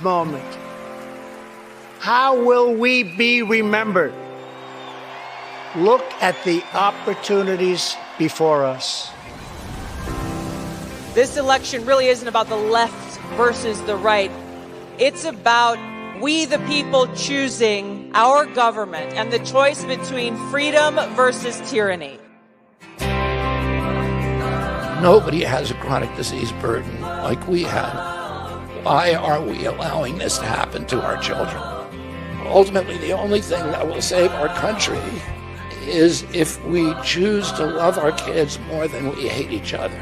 moment. How will we be remembered? Look at the opportunities before us. This election really isn't about the left versus the right. It's about we the people choosing our government and the choice between freedom versus tyranny. Nobody has a chronic disease burden like we have. Why are we allowing this to happen to our children? Ultimately, the only thing that will save our country is if we choose to love our kids more than we hate each other.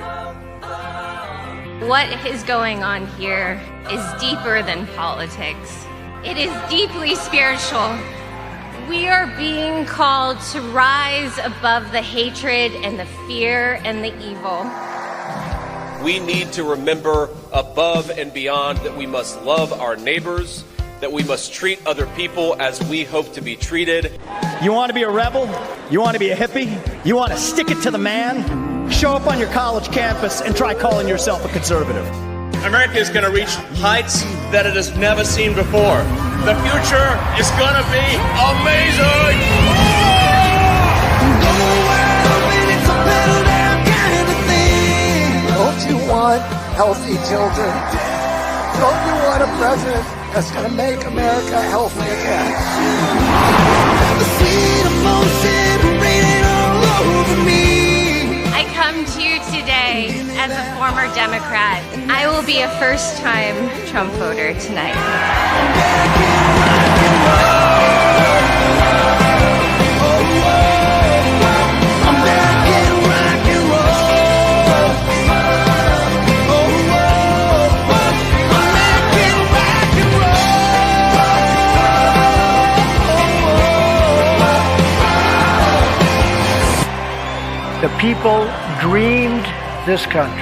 What is going on here is deeper than politics. It is deeply spiritual. We are being called to rise above the hatred and the fear and the evil. We need to remember above and beyond that we must love our neighbors, that we must treat other people as we hope to be treated. You want to be a rebel? You want to be a hippie? You want to stick it to the man? Show up on your college campus and try calling yourself a conservative. America is going to reach heights that it has never seen before. The future is going to be amazing! Don't you want healthy children? Don't you want a president that's going to make America healthy again? I come to you today as a former Democrat. I will be a first-time Trump voter tonight. The people dreamed this country,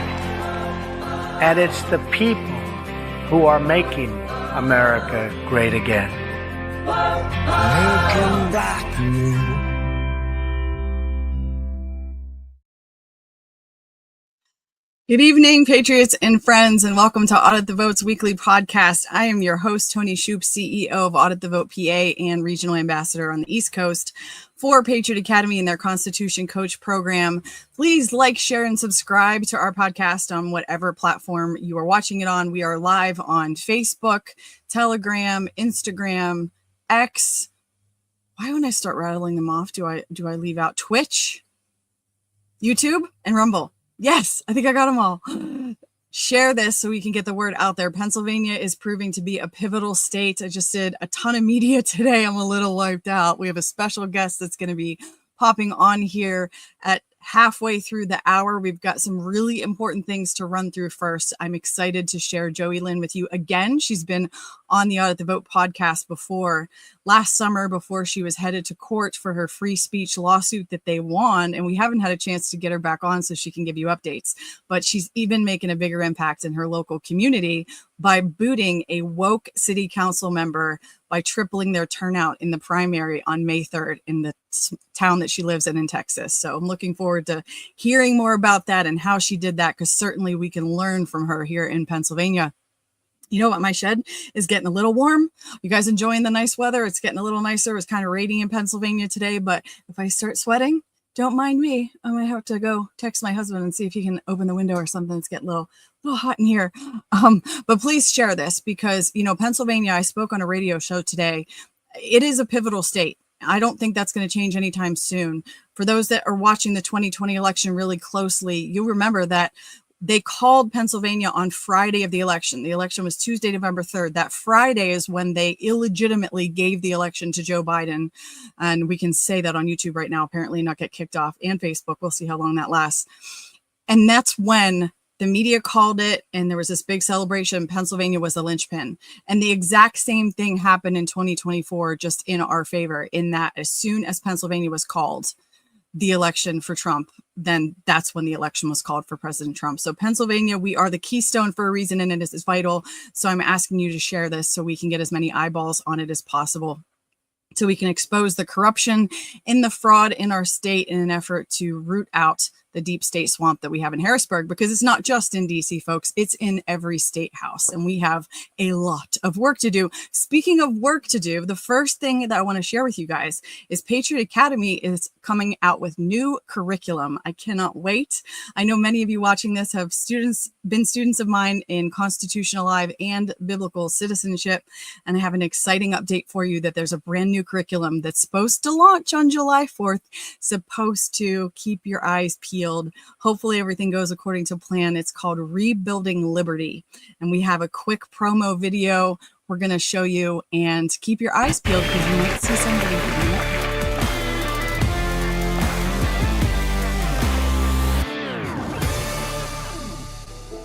and it's the people who are making America great again. Making rock and roll. Good evening, Patriots and friends, and welcome to Audit the Vote's weekly podcast. I am your host, Toni, CEO of Audit the Vote PA and Regional Ambassador on the East Coast for Patriot Academy and their Constitution Coach program. Please like, share, and subscribe to our podcast on whatever platform you are watching it on. We are live on Facebook, Telegram, Instagram, X. Why when I start rattling them off do I leave out Twitch, YouTube, and Rumble? Yes, I think I got them all. Share this so we can get the word out there. Pennsylvania is proving to be a pivotal state. I just did a ton of media today. I'm a little wiped out. We have a special guest that's going to be popping on here at halfway through the hour. We've got some really important things to run through first. I'm excited to share Joeylynn with you again. She's been on the Audit the Vote podcast before, last summer, before she was headed to court for her free speech lawsuit that they won. And we haven't had a chance to get her back on so she can give you updates. But she's even making a bigger impact in her local community by booting a woke city council member by tripling their turnout in the primary on May 3rd in the town that she lives in Texas. So I'm looking forward to hearing more about that and how she did that, because certainly we can learn from her here in Pennsylvania. You know what? My shed is getting a little warm. You guys enjoying the nice weather? It's getting a little nicer. It was kind of raining in Pennsylvania today, but if I start sweating, don't mind me. I might have to go text my husband and see if he can open the window or something. It's getting a little hot in here. But please share this because, you know, Pennsylvania, I spoke on a radio show today. It is a pivotal state. I don't think that's going to change anytime soon. For those that are watching the 2020 election really closely, you remember that they called Pennsylvania on Friday of the election. The election was Tuesday, November 3rd. That Friday is when they illegitimately gave the election to Joe Biden. And we can say that on YouTube right now, apparently not get kicked off, and Facebook. We'll see how long that lasts. And that's when the media called it, and there was this big celebration. Pennsylvania was the linchpin. And the exact same thing happened in 2024, just in our favor, in that as soon as Pennsylvania was called, the election for Trump, then that's when the election was called for President Trump. So Pennsylvania, we are the keystone for a reason, and it is vital. So I'm asking you to share this so we can get as many eyeballs on it as possible, so we can expose the corruption and the fraud in our state in an effort to root out the deep state swamp that we have in Harrisburg, because it's not just in DC, folks, it's in every state house. And we have a lot of work to do. Speaking of work to do, the first thing that I want to share with you guys is Patriot Academy is coming out with new curriculum. I cannot wait. I know many of you watching this have been students of mine in Constitutional Live and Biblical Citizenship. And I have an exciting update for you that there's a brand new curriculum that's supposed to launch on July 4th, supposed to keep your eyes peeled. Hopefully everything goes according to plan. It's called Rebuilding Liberty. And we have a quick promo video we're going to show you, and keep your eyes peeled because you might see somebody doing it.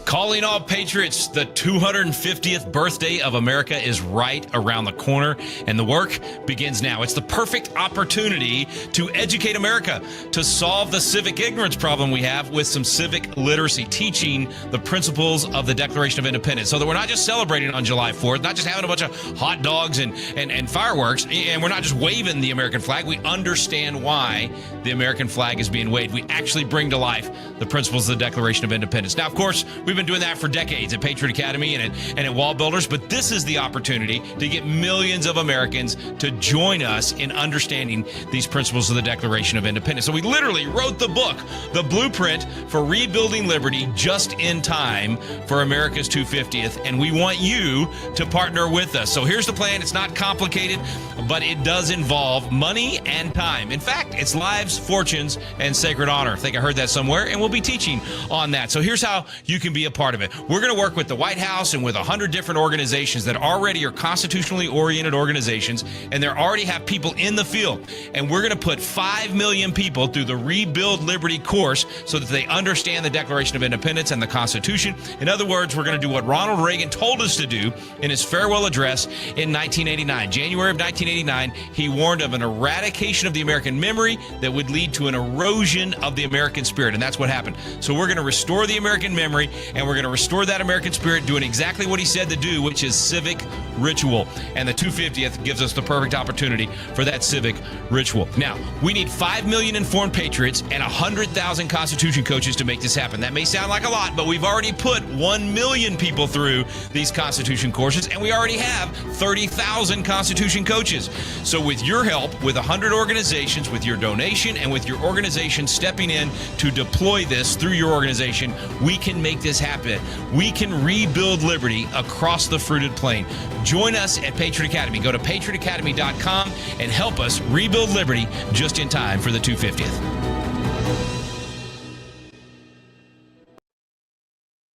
Calling all patriots, the 250th birthday of America is right around the corner, and the work begins now. It's the perfect opportunity to educate America, to solve the civic ignorance problem we have with some civic literacy, teaching the principles of the Declaration of Independence, so that we're not just celebrating on July 4th, not just having a bunch of hot dogs and fireworks, and we're not just waving the American flag. We understand why the American flag is being waved. We actually bring to life the principles of the Declaration of Independence. Now, of course, we've been doing that for decades at Patriot Academy and at Wall Builders, but this is the opportunity to get millions of Americans to join us in understanding these principles of the Declaration of Independence. So we literally wrote the book, the blueprint for rebuilding liberty, just in time for America's 250th, and we want you to partner with us. So here's the plan. It's not complicated, but it does involve money and time. In fact, it's lives, fortunes, and sacred honor. I think I heard that somewhere, and we'll be teaching on that. So here's how you can be a part of it. We're going to work with the White House and with 100 different organizations that already are constitutionally oriented organizations, and they already have people in the field. And we're going to put 5 million people through the Rebuild Liberty course so that they understand the Declaration of Independence and the Constitution. In other words, we're going to do what Ronald Reagan told us to do in his farewell address in 1989. January of 1989, he warned of an eradication of the American memory that would lead to an erosion of the American spirit, and that's what happened. So we're going to restore the American memory, and we're going to restore that American spirit doing exactly what he said to do, which is civic ritual. And the 250th gives us the perfect opportunity for that civic ritual. Now, we need 5 million informed patriots and 100,000 Constitution coaches to make this happen. That may sound like a lot, but we've already put 1 million people through these Constitution courses, and we already have 30,000 Constitution coaches. So with your help, with 100 organizations, with your donation, and with your organization stepping in to deploy this through your organization, we can make this happen. We can rebuild liberty across the fruited plain. Join us at Patriot Academy. Go to patriotacademy.com and help us rebuild liberty just in time for the 250th.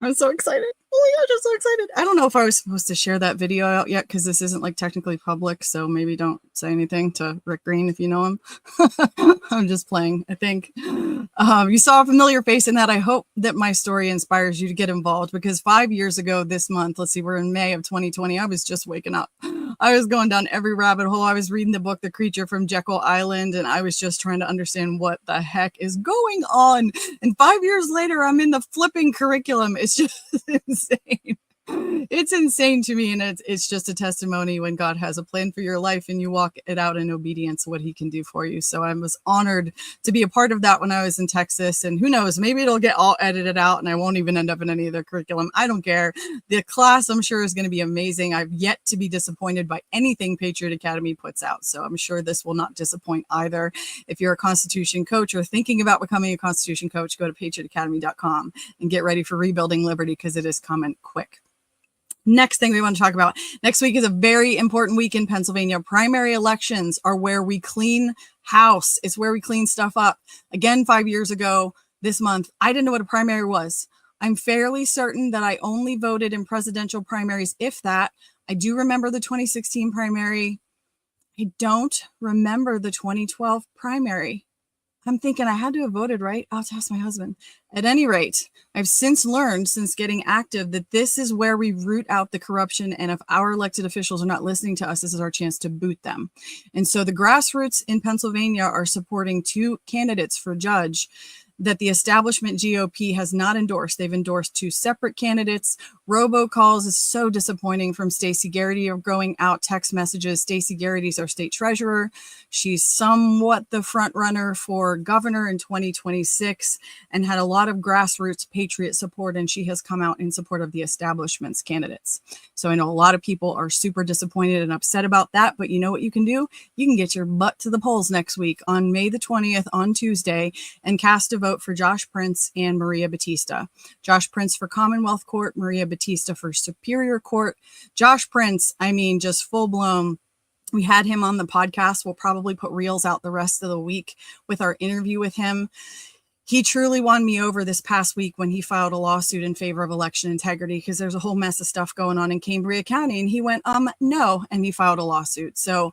I'm so excited. Oh my gosh, I'm so excited. I don't know if I was supposed to share that video out yet because this isn't like technically public, so maybe don't say anything to Rick Green if you know him. I'm just playing, I think. You saw a familiar face in that. I hope that my story inspires you to get involved, because 5 years ago this month, let's see, we're in May of 2020, I was just waking up. I was going down every rabbit hole. I was reading the book, The Creature from Jekyll Island, and I was just trying to understand what the heck is going on. And 5 years later, I'm in the flipping curriculum. It's just insane. It's insane to me, and it's just a testimony when God has a plan for your life and you walk it out in obedience, what he can do for you. So I was honored to be a part of that when I was in Texas, and who knows, maybe it'll get all edited out and I won't even end up in any of the curriculum. I don't care. The class, I'm sure, is going to be amazing. I've yet to be disappointed by anything Patriot Academy puts out, so I'm sure this will not disappoint either. If you're a Constitution coach or thinking about becoming a Constitution coach, go to patriotacademy.com and get ready for Rebuilding Liberty, because it is coming quick. Next thing we want to talk about next week is a very important week in Pennsylvania. Primary elections are where we clean house. It's where we clean stuff up. Again, 5 years ago this month, I didn't know what a primary was. I'm fairly certain that I only voted in presidential primaries, if that. I do remember the 2016 primary. I don't remember the 2012 primary. I'm thinking I had to have voted, right? I'll have to ask my husband. At any rate, I've since learned, since getting active, that this is where we root out the corruption. And if our elected officials are not listening to us, this is our chance to boot them. And so the Grassroots in Pennsylvania are supporting 2 candidates for judge that the establishment GOP has not endorsed. They've endorsed 2 separate candidates. Robocalls is so disappointing from Stacey Garrity of going out text messages. Stacey Garrity's our state treasurer. She's somewhat the front runner for governor in 2026 and had a lot of grassroots patriot support, and she has come out in support of the establishment's candidates. So I know a lot of people are super disappointed and upset about that, but you know what you can do? You can get your butt to the polls next week on May the 20th on Tuesday and cast a vote for Josh Prince and Maria Batista. Josh Prince for Commonwealth Court, Maria Batista for Superior Court. Josh Prince, I mean, just full blown. We had him on the podcast. We'll probably put reels out the rest of the week with our interview with him. He truly won me over this past week when he filed a lawsuit in favor of election integrity, because there's a whole mess of stuff going on in Cambria County. And he went, no, and he filed a lawsuit. So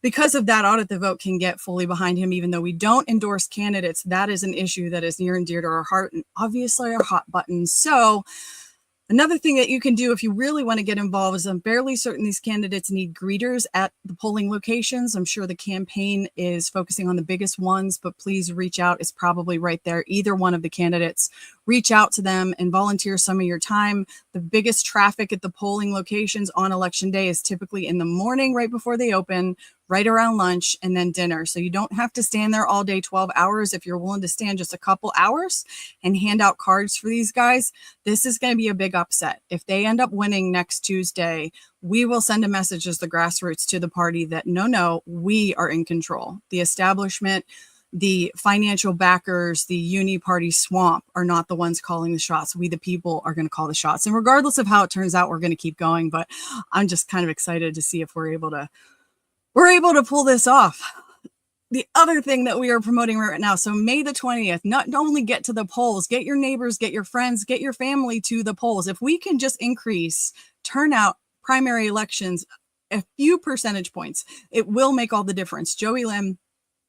because of that, Audit the Vote can get fully behind him, even though we don't endorse candidates. That is an issue that is near and dear to our heart and obviously our hot button. So another thing that you can do if you really want to get involved is I'm fairly certain these candidates need greeters at the polling locations. I'm sure the campaign is focusing on the biggest ones, but please reach out. It's probably right there. Either one of the candidates, reach out to them and volunteer some of your time. The biggest traffic at the polling locations on election day is typically in the morning, right before they open, right around lunch, and then dinner. So you don't have to stand there all day, 12 hours. If you're willing to stand just a couple hours and hand out cards for these guys, this is going to be a big upset. If they end up winning next Tuesday, we will send a message as the Grassroots to the party that no, we are in control. The establishment, the financial backers, the uni party swamp are not the ones calling the shots. We, the people, are going to call the shots. And regardless of how it turns out, we're going to keep going. But I'm just kind of excited to see if we're able to pull this off. The other thing that we are promoting right now, so May the 20th, not only get to the polls, get your neighbors, get your friends, get your family to the polls. If we can just increase turnout, primary elections, a few percentage points, it will make all the difference. Joeylynn,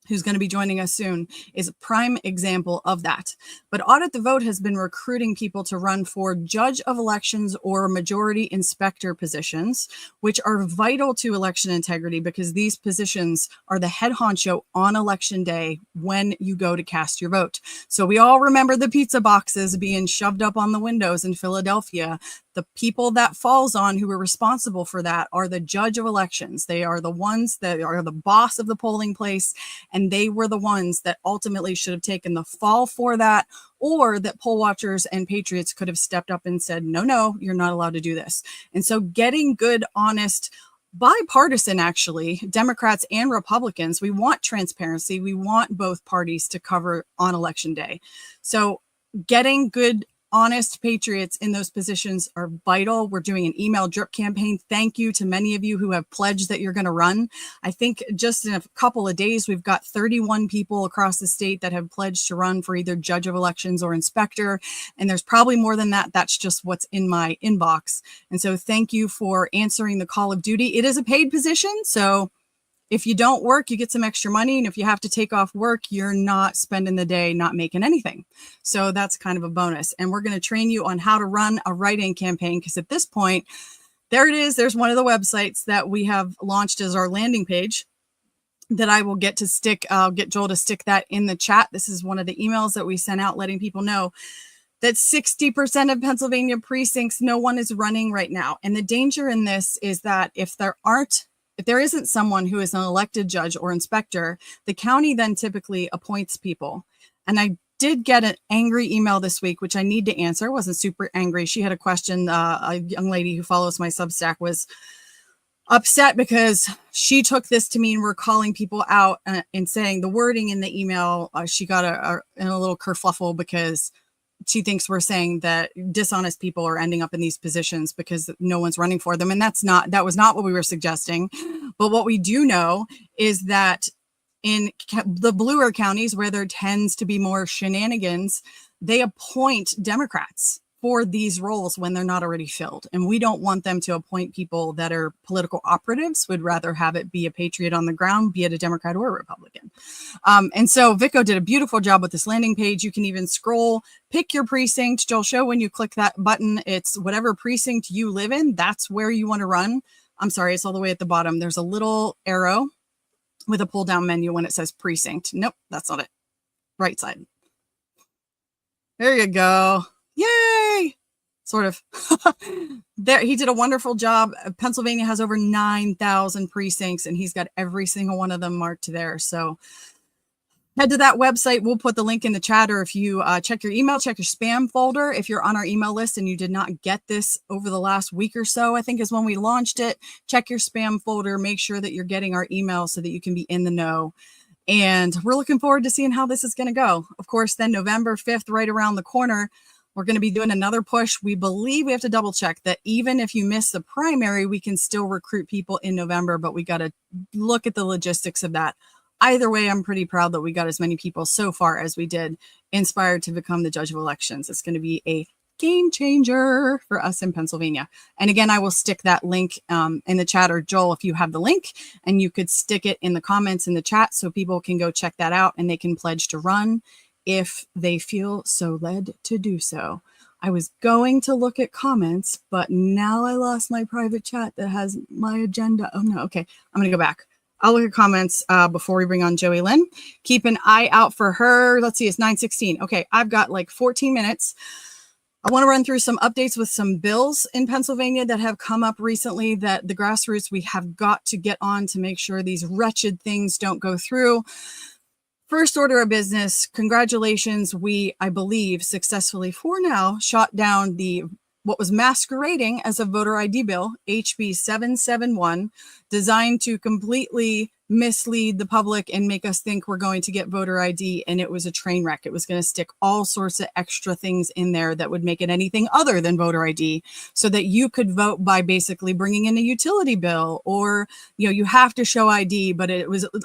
who's going to be joining us soon, is a prime example of that. But Audit the Vote has been recruiting people to run for judge of elections or majority inspector positions, which are vital to election integrity because these positions are the head honcho on election day when you go to cast your vote. So we all remember the pizza boxes being shoved up on the windows in Philadelphia. The people that falls on who are responsible for that are the judge of elections. They are the ones that are the boss of the polling place, and they were the ones that ultimately should have taken the fall for that, or that poll watchers and patriots could have stepped up and said, no, you're not allowed to do this. And so getting good, honest, bipartisan, actually, Democrats and Republicans, we want transparency. We want both parties to cover on election day. So getting good, honest patriots in those positions are vital. We're doing an email drip campaign. Thank you to many of you who have pledged that you're going to run. I think just in a couple of days, we've got 31 people across the state that have pledged to run for either judge of elections or inspector. And there's probably more than that. That's just what's in my inbox. And so thank you for answering the call of duty. It is a paid position. So if you don't work, you get some extra money. And if you have to take off work, you're not spending the day not making anything. So that's kind of a bonus. And we're going to train you on how to run a write-in campaign, because at this point, there it is. There's one of the websites that we have launched as our landing page that I will get to stick. I'll get Joel to stick that in the chat. This is one of the emails that we sent out letting people know that 60% of Pennsylvania precincts, no one is running right now. And the danger in this is that if there isn't someone who is an elected judge or inspector, the county then typically appoints people. And I did get an angry email this week, which I need to answer. It wasn't super angry. She had a question. A young lady who follows my Substack was upset because she took this to mean we're calling people out and saying the wording in the email. She got in a little kerfluffle because she thinks we're saying that dishonest people are ending up in these positions because no one's running for them. And that was not what we were suggesting. But what we do know is that in the bluer counties where there tends to be more shenanigans, they appoint Democrats for these roles when they're not already filled. And we don't want them to appoint people that are political operatives. We'd rather have it be a patriot on the ground, be it a Democrat or a Republican. And so Vico did a beautiful job with this landing page. You can even scroll, pick your precinct. Joel, show when you click that button, it's whatever precinct you live in, that's where you want to run. I'm sorry, it's all the way at the bottom. There's a little arrow with a pull down menu when it says precinct. Nope, that's not it. Right side. There you go. Yay! Sort of. There, he did a wonderful job. Pennsylvania has over 9,000 precincts, and he's got every single one of them marked there. So head to that website. We'll put the link in the chat, or if you check your email, check your spam folder. If you're on our email list and you did not get this over the last week or so, I think is when we launched it, check your spam folder. Make sure that you're getting our email so that you can be in the know. And we're looking forward to seeing how this is going to go. Of course, then November 5th, right around the corner, we're going to be doing another push. We believe we have to double check that even if you miss the primary, we can still recruit people in November, but we got to look at the logistics of that. Either way, I'm pretty proud that we got as many people so far as we did inspired to become the judge of elections. It's going to be a game changer for us in Pennsylvania. And again, I will stick that link in the chat, or Joel, if you have the link, and you could stick it in the comments in the chat so people can go check that out and they can pledge to run if they feel so led to do so. I was going to look at comments, but now I lost my private chat that has my agenda. Oh no, okay, I'm gonna go back. I'll look at comments before we bring on Joeylynn. Keep an eye out for her. Let's see, it's 9:16. Okay, I've got like 14 minutes. I want to run through some updates with some bills in Pennsylvania that have come up recently that the grassroots we have got to get on to make sure these wretched things don't go through. First order of business, congratulations. We, I believe, successfully for now shot down what was masquerading as a voter ID bill, HB 771, designed to completely mislead the public and make us think we're going to get voter ID. And it was a train wreck. It was going to stick all sorts of extra things in there that would make it anything other than voter ID, so that you could vote by basically bringing in a utility bill, or, you know, you have to show ID, but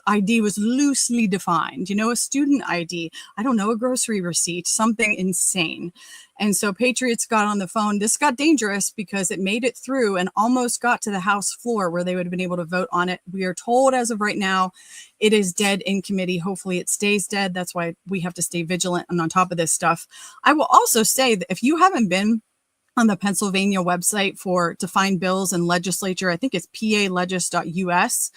ID was loosely defined, a student ID, I don't know, a grocery receipt, something insane. And so Patriots got on the phone. This got dangerous because it made it through and almost got to the House floor where they would have been able to vote on it. We are told as of right now, it is dead in committee. Hopefully it stays dead. That's why we have to stay vigilant and on top of this stuff. I will also say that if you haven't been on the Pennsylvania website to find bills and legislature, I think it's palegis.us,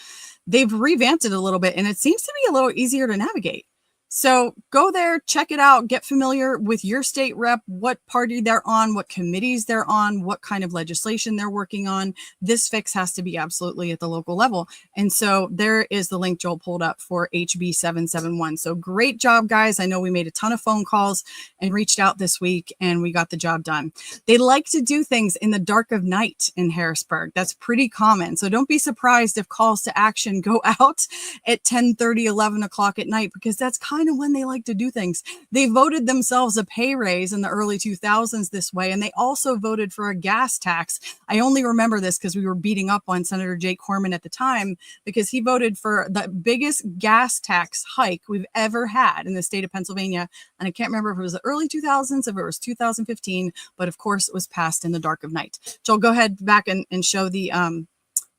they've revamped it a little bit and it seems to be a little easier to navigate. So go there, check it out, get familiar with your state rep, what party they're on, what committees they're on, what kind of legislation they're working on. This fix has to be absolutely at the local level. And so there is the link Joel pulled up for HB 771. So great job, guys. I know we made a ton of phone calls and reached out this week and we got the job done. They like to do things in the dark of night in Harrisburg. That's pretty common. So don't be surprised if calls to action go out at 10:30, 11 o'clock at night, because that's kind of when they like to do things. They voted themselves a pay raise in the early 2000s this way, and they also voted for a gas tax. I only remember this because we were beating up on Senator Jake Corman at the time, because he voted for the biggest gas tax hike we've ever had in the state of Pennsylvania. And I can't remember if it was the early 2000s, if it was 2015, but of course it was passed in the dark of night. Joel, go ahead back and show the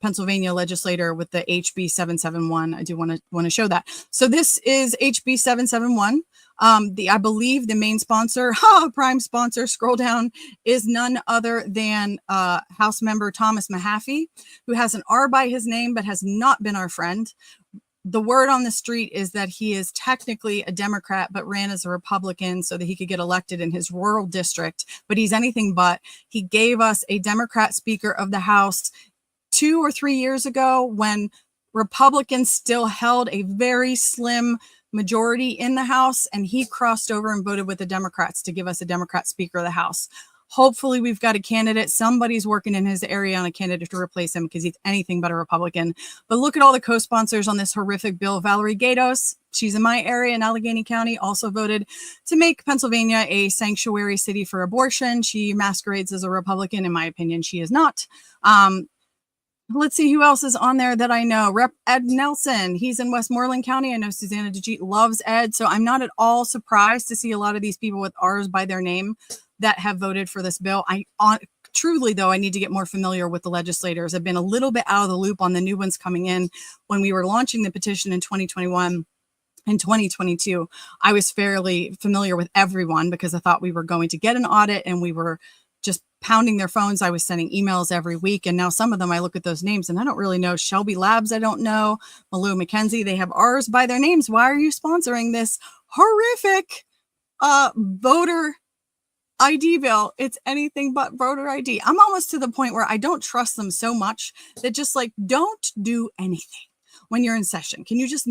Pennsylvania legislator with the HB 771. I do want to show that. So this is HB 771. I believe the main sponsor, prime sponsor, scroll down, is none other than House member Thomas Mahaffey, who has an R by his name, but has not been our friend. The word on the street is that he is technically a Democrat, but ran as a Republican so that he could get elected in his rural district. But he's anything but. He gave us a Democrat Speaker of the House 2 or 3 years ago when Republicans still held a very slim majority in the House, and he crossed over and voted with the Democrats to give us a Democrat Speaker of the House. Hopefully we've got a candidate. Somebody's working in his area on a candidate to replace him, because he's anything but a Republican. But look at all the co-sponsors on this horrific bill. Valerie Gatos, she's in my area in Allegheny County, also voted to make Pennsylvania a sanctuary city for abortion. She masquerades as a Republican. In my opinion, she is not. Let's see who else is on there that I know. Rep. Ed Nelson, he's in Westmoreland County. I know Susanna DeGite loves Ed, so I'm not at all surprised to see a lot of these people with R's by their name that have voted for this bill. Truly, though, I need to get more familiar with the legislators. I've been a little bit out of the loop on the new ones coming in. When we were launching the petition in 2021, in 2022, I was fairly familiar with everyone because I thought we were going to get an audit and we were just pounding their phones. I was sending emails every week. And now some of them, I look at those names and I don't really know. Shelby Labs, I don't know. Malou McKenzie, they have R's by their names. Why are you sponsoring this horrific voter ID bill. It's anything but voter ID. I'm almost to the point where I don't trust them so much that just like, don't do anything when you're in session. Can you just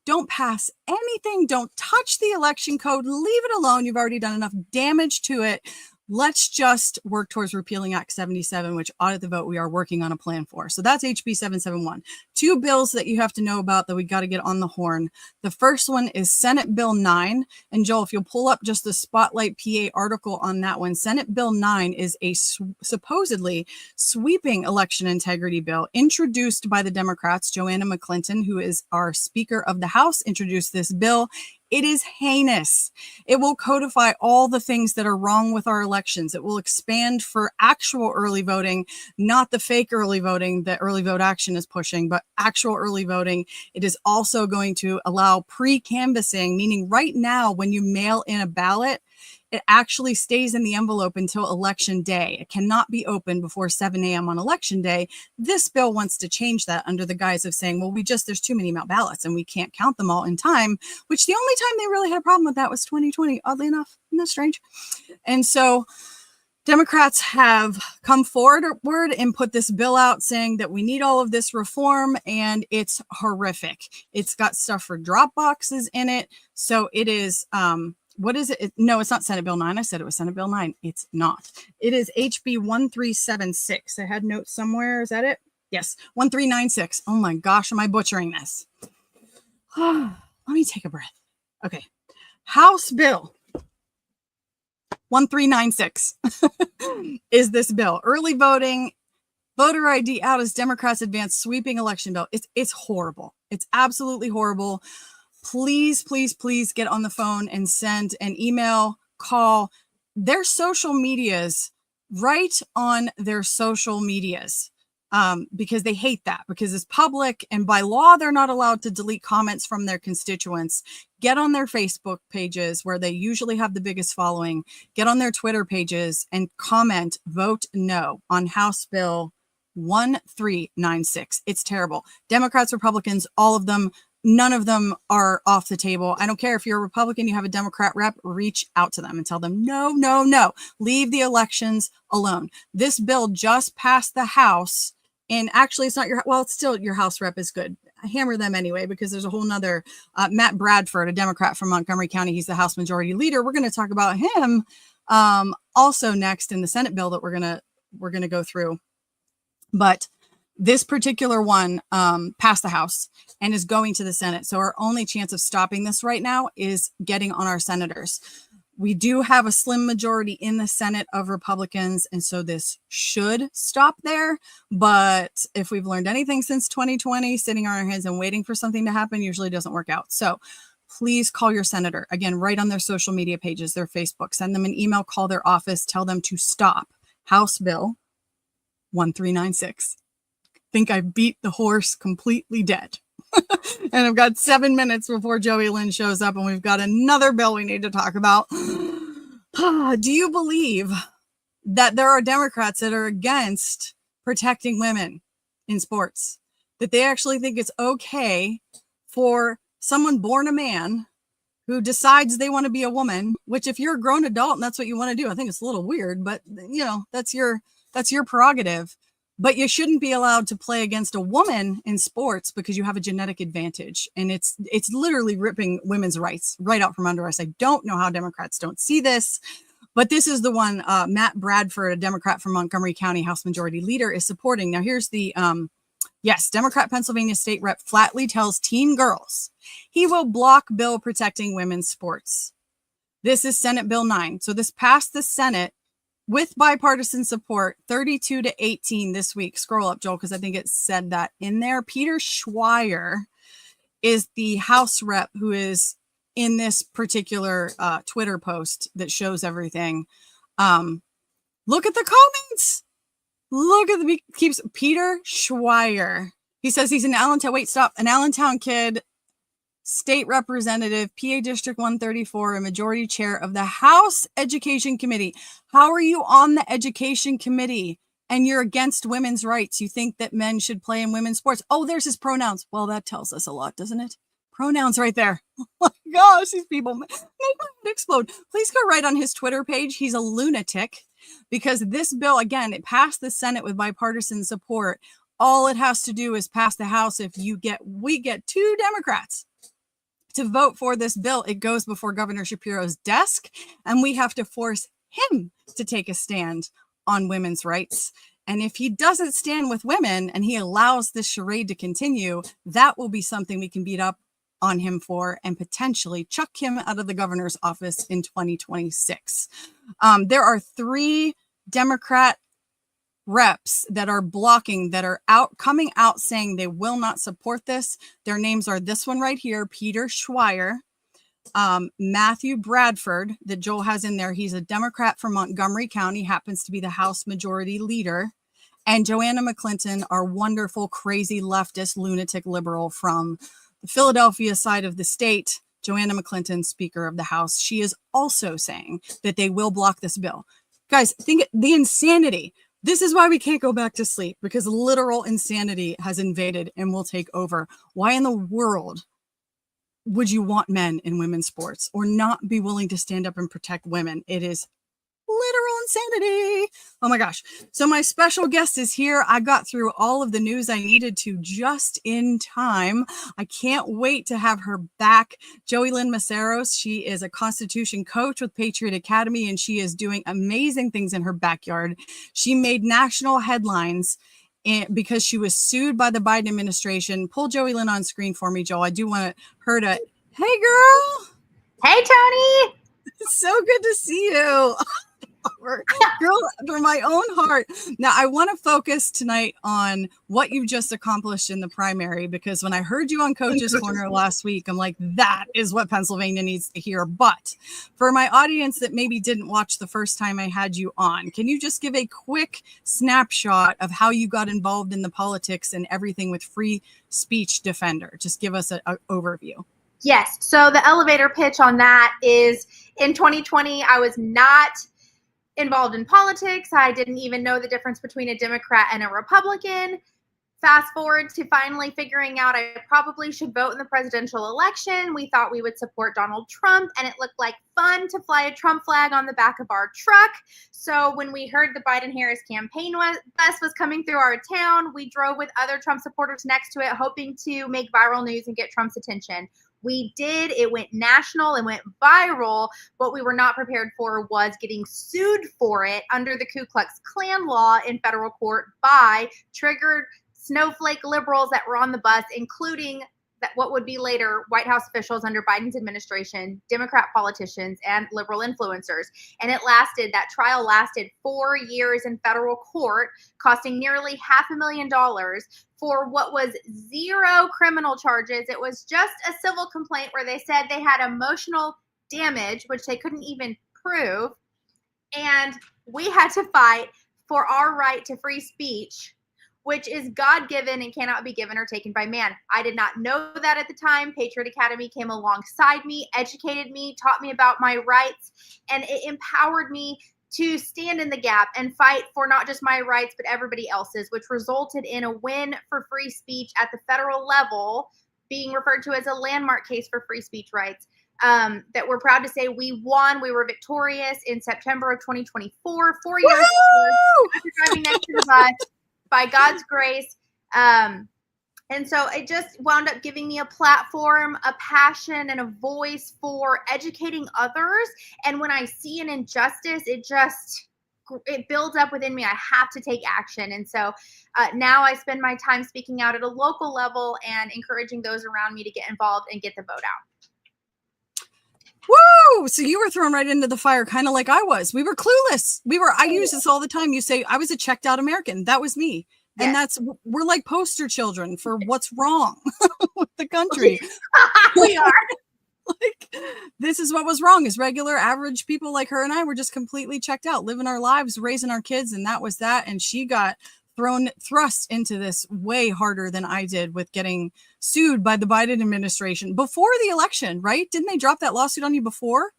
don't pass anything. Don't touch the election code. Leave it alone. You've already done enough damage to it. Let's just work towards repealing Act 77, which Audit the Vote we are working on a plan for. So that's HB 771. Two bills that you have to know about that we got to get on the horn. The first one is Senate Bill 9. And Joel, if you'll pull up just the Spotlight PA article on that one, Senate Bill 9 is a supposedly sweeping election integrity bill introduced by the Democrats. Joanna McClinton, who is our Speaker of the House, introduced this bill. It is heinous. It will codify all the things that are wrong with our elections. It will expand for actual early voting, not the fake early voting that Early Vote Action is pushing, but actual early voting. It is also going to allow pre-canvassing, meaning right now when you mail in a ballot, it actually stays in the envelope until election day. It cannot be opened before 7 a.m. on election day. This bill wants to change that under the guise of saying, well, there's too many mail ballots and we can't count them all in time, which the only time they really had a problem with that was 2020, oddly enough. Isn't that strange? And so Democrats have come forward and put this bill out saying that we need all of this reform, and it's horrific. It's got stuff for drop boxes in it. So it is, what is it? No, it's not Senate Bill 9. I said it was Senate Bill 9. It's not. It is HB 1376. I had notes somewhere. Is that it? Yes. 1396. Oh my gosh, am I butchering this? Let me take a breath. Okay. House Bill 1396 is this bill. Early voting, voter ID out as Democrats advance sweeping election bill. It's horrible. It's absolutely horrible. Please, please, please get on the phone and send an email, call their social medias, right on their social medias, because they hate that because it's public and by law, they're not allowed to delete comments from their constituents. Get on their Facebook pages where they usually have the biggest following. Get on their Twitter pages and comment, vote no on House Bill 1396. It's terrible. Democrats, Republicans, all of them. None of them are off the table. I don't care if you're a Republican, you have a Democrat rep, reach out to them and tell them, no, no, no, leave the elections alone. This bill just passed the House. And actually, it's not it's still your House rep is good. Hammer them anyway, because there's a whole nother Matt Bradford, a Democrat from Montgomery County. He's the House Majority Leader. We're going to talk about him also next in the Senate bill that we're going to go through. But this particular one passed the House and is going to the Senate. So our only chance of stopping this right now is getting on our senators. We do have a slim majority in the Senate of Republicans, and so this should stop there. But if we've learned anything since 2020, sitting on our hands and waiting for something to happen usually doesn't work out. So please call your senator. Again, right on their social media pages, their Facebook. Send them an email, call their office, tell them to stop House Bill 1396. Think I beat the horse completely dead. And I've got 7 minutes before Joeylynn shows up, and we've got another bill we need to talk about. Do you believe that there are Democrats that are against protecting women in sports? That they actually think it's okay for someone born a man who decides they want to be a woman, which if you're a grown adult and that's what you want to do, I think it's a little weird, but you know, that's your prerogative. But you shouldn't be allowed to play against a woman in sports because you have a genetic advantage. And it's literally ripping women's rights right out from under us. I don't know how Democrats don't see this, but this is the one Matt Bradford, a Democrat from Montgomery County, House Majority Leader, is supporting. Now, here's the, Democrat Pennsylvania State Rep flatly tells teen girls he will block bill protecting women's sports. This is Senate Bill 9. So this passed the Senate with bipartisan support, 32-18 this week. Scroll up, Joel, because I think it said that in there. Peter Schweier is the House rep who is in this particular Twitter post that shows everything. Look at the comments. Look at keeps Peter Schweier. He says he's an Allentown kid, state representative, PA District 134, and majority chair of the House Education Committee. How are you on the Education Committee and you're against women's rights? You think that men should play in women's sports? Oh, there's his pronouns. Well, that tells us a lot, doesn't it? pronouns right there. Oh my gosh, these people make my head explode. Please go right on his Twitter page. He's a lunatic because this bill, again, it passed the Senate with bipartisan support. All it has to do is pass the House. If we get 2 Democrats to vote for this bill, it goes before Governor Shapiro's desk, and we have to force him to take a stand on women's rights. And if he doesn't stand with women and he allows this charade to continue, that will be something we can beat up on him for and potentially chuck him out of the governor's office in 2026. There are 3 Democrat reps that are blocking, that are coming out saying they will not support this. Their names are this one right here, Peter Schweier, Matthew Bradford, that Joel has in there. He's a Democrat from Montgomery County, happens to be the House Majority Leader, and Joanna McClinton, our wonderful, crazy leftist lunatic liberal from the Philadelphia side of the state. Joanna McClinton, Speaker of the House. She is also saying that they will block this bill. Guys, think the insanity. This is why we can't go back to sleep, because literal insanity has invaded and will take over. Why in the world would you want men in women's sports or not be willing to stand up and protect women? It is literal insanity. Oh my gosh. So my special guest is here. I got through all of the news I needed to just in time. I can't wait to have her back. Joeylynn Mesaros. She is a Constitution coach with Patriot Academy, and she is doing amazing things in her backyard. She made national headlines because she was sued by the Biden administration. Pull Joeylynn on screen for me, Joel. I do want her to, hey girl. Hey, Toni. It's so good to see you. Girl, for my own heart. Now, I want to focus tonight on what you just accomplished in the primary, because when I heard you on Coach's Corner last week, I'm like, that is what Pennsylvania needs to hear. But for my audience that maybe didn't watch the first time I had you on, can you just give a quick snapshot of how you got involved in the politics and everything with Free Speech Defender? Just give us an overview. Yes. So the elevator pitch on that is in 2020, I was not involved in politics. I didn't even know the difference between a Democrat and a Republican. Fast forward to finally figuring out I probably should vote in the presidential election. We thought we would support Donald Trump, and it looked like fun to fly a Trump flag on the back of our truck. So when we heard the Biden-Harris campaign bus was coming through our town, we drove with other Trump supporters next to it, hoping to make viral news and get Trump's attention. We did. It went national and went viral. What we were not prepared for was getting sued for it under the Ku Klux Klan law in federal court by triggered snowflake liberals that were on the bus, including that what would be later White House officials under Biden's administration, Democrat politicians, and liberal influencers. And that trial lasted 4 years in federal court, costing nearly $500,000 for what was 0 criminal charges. It was just a civil complaint where they said they had emotional damage, which they couldn't even prove. And we had to fight for our right to free speech, which is God-given and cannot be given or taken by man. I did not know that at the time. Patriot Academy came alongside me, educated me, taught me about my rights, and it empowered me to stand in the gap and fight for not just my rights, but everybody else's, which resulted in a win for free speech at the federal level, being referred to as a landmark case for free speech rights. That we're proud to say we won. We were victorious in September of 2024, 4 years after driving next to the bus. By God's grace. And so it just wound up giving me a platform, a passion, and a voice for educating others. And when I see an injustice, it builds up within me. I have to take action. And so now I spend my time speaking out at a local level and encouraging those around me to get involved and get the vote out. Woo! So you were thrown right into the fire, kind of like I was. We were clueless. I use this all the time. You say, I was a checked out American. That was me. And we're like poster children for what's wrong with the country. We are. Like, this is what was wrong, is regular average people like her and I were just completely checked out, living our lives, raising our kids. And that was that. And she got thrust into this way harder than I did with getting sued by the Biden administration before the election, right? Didn't they drop that lawsuit on you before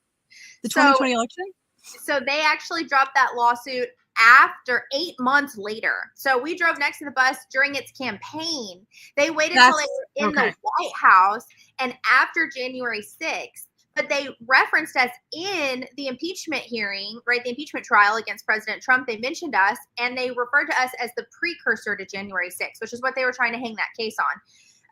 the 2020 election? So they actually dropped that lawsuit after 8 months later. So we drove next to the bus during its campaign. They waited until they were in the White House and after January 6th. But they referenced us in the impeachment hearing, right? The impeachment trial against President Trump. They mentioned us and they referred to us as the precursor to January 6th, which is what they were trying to hang that case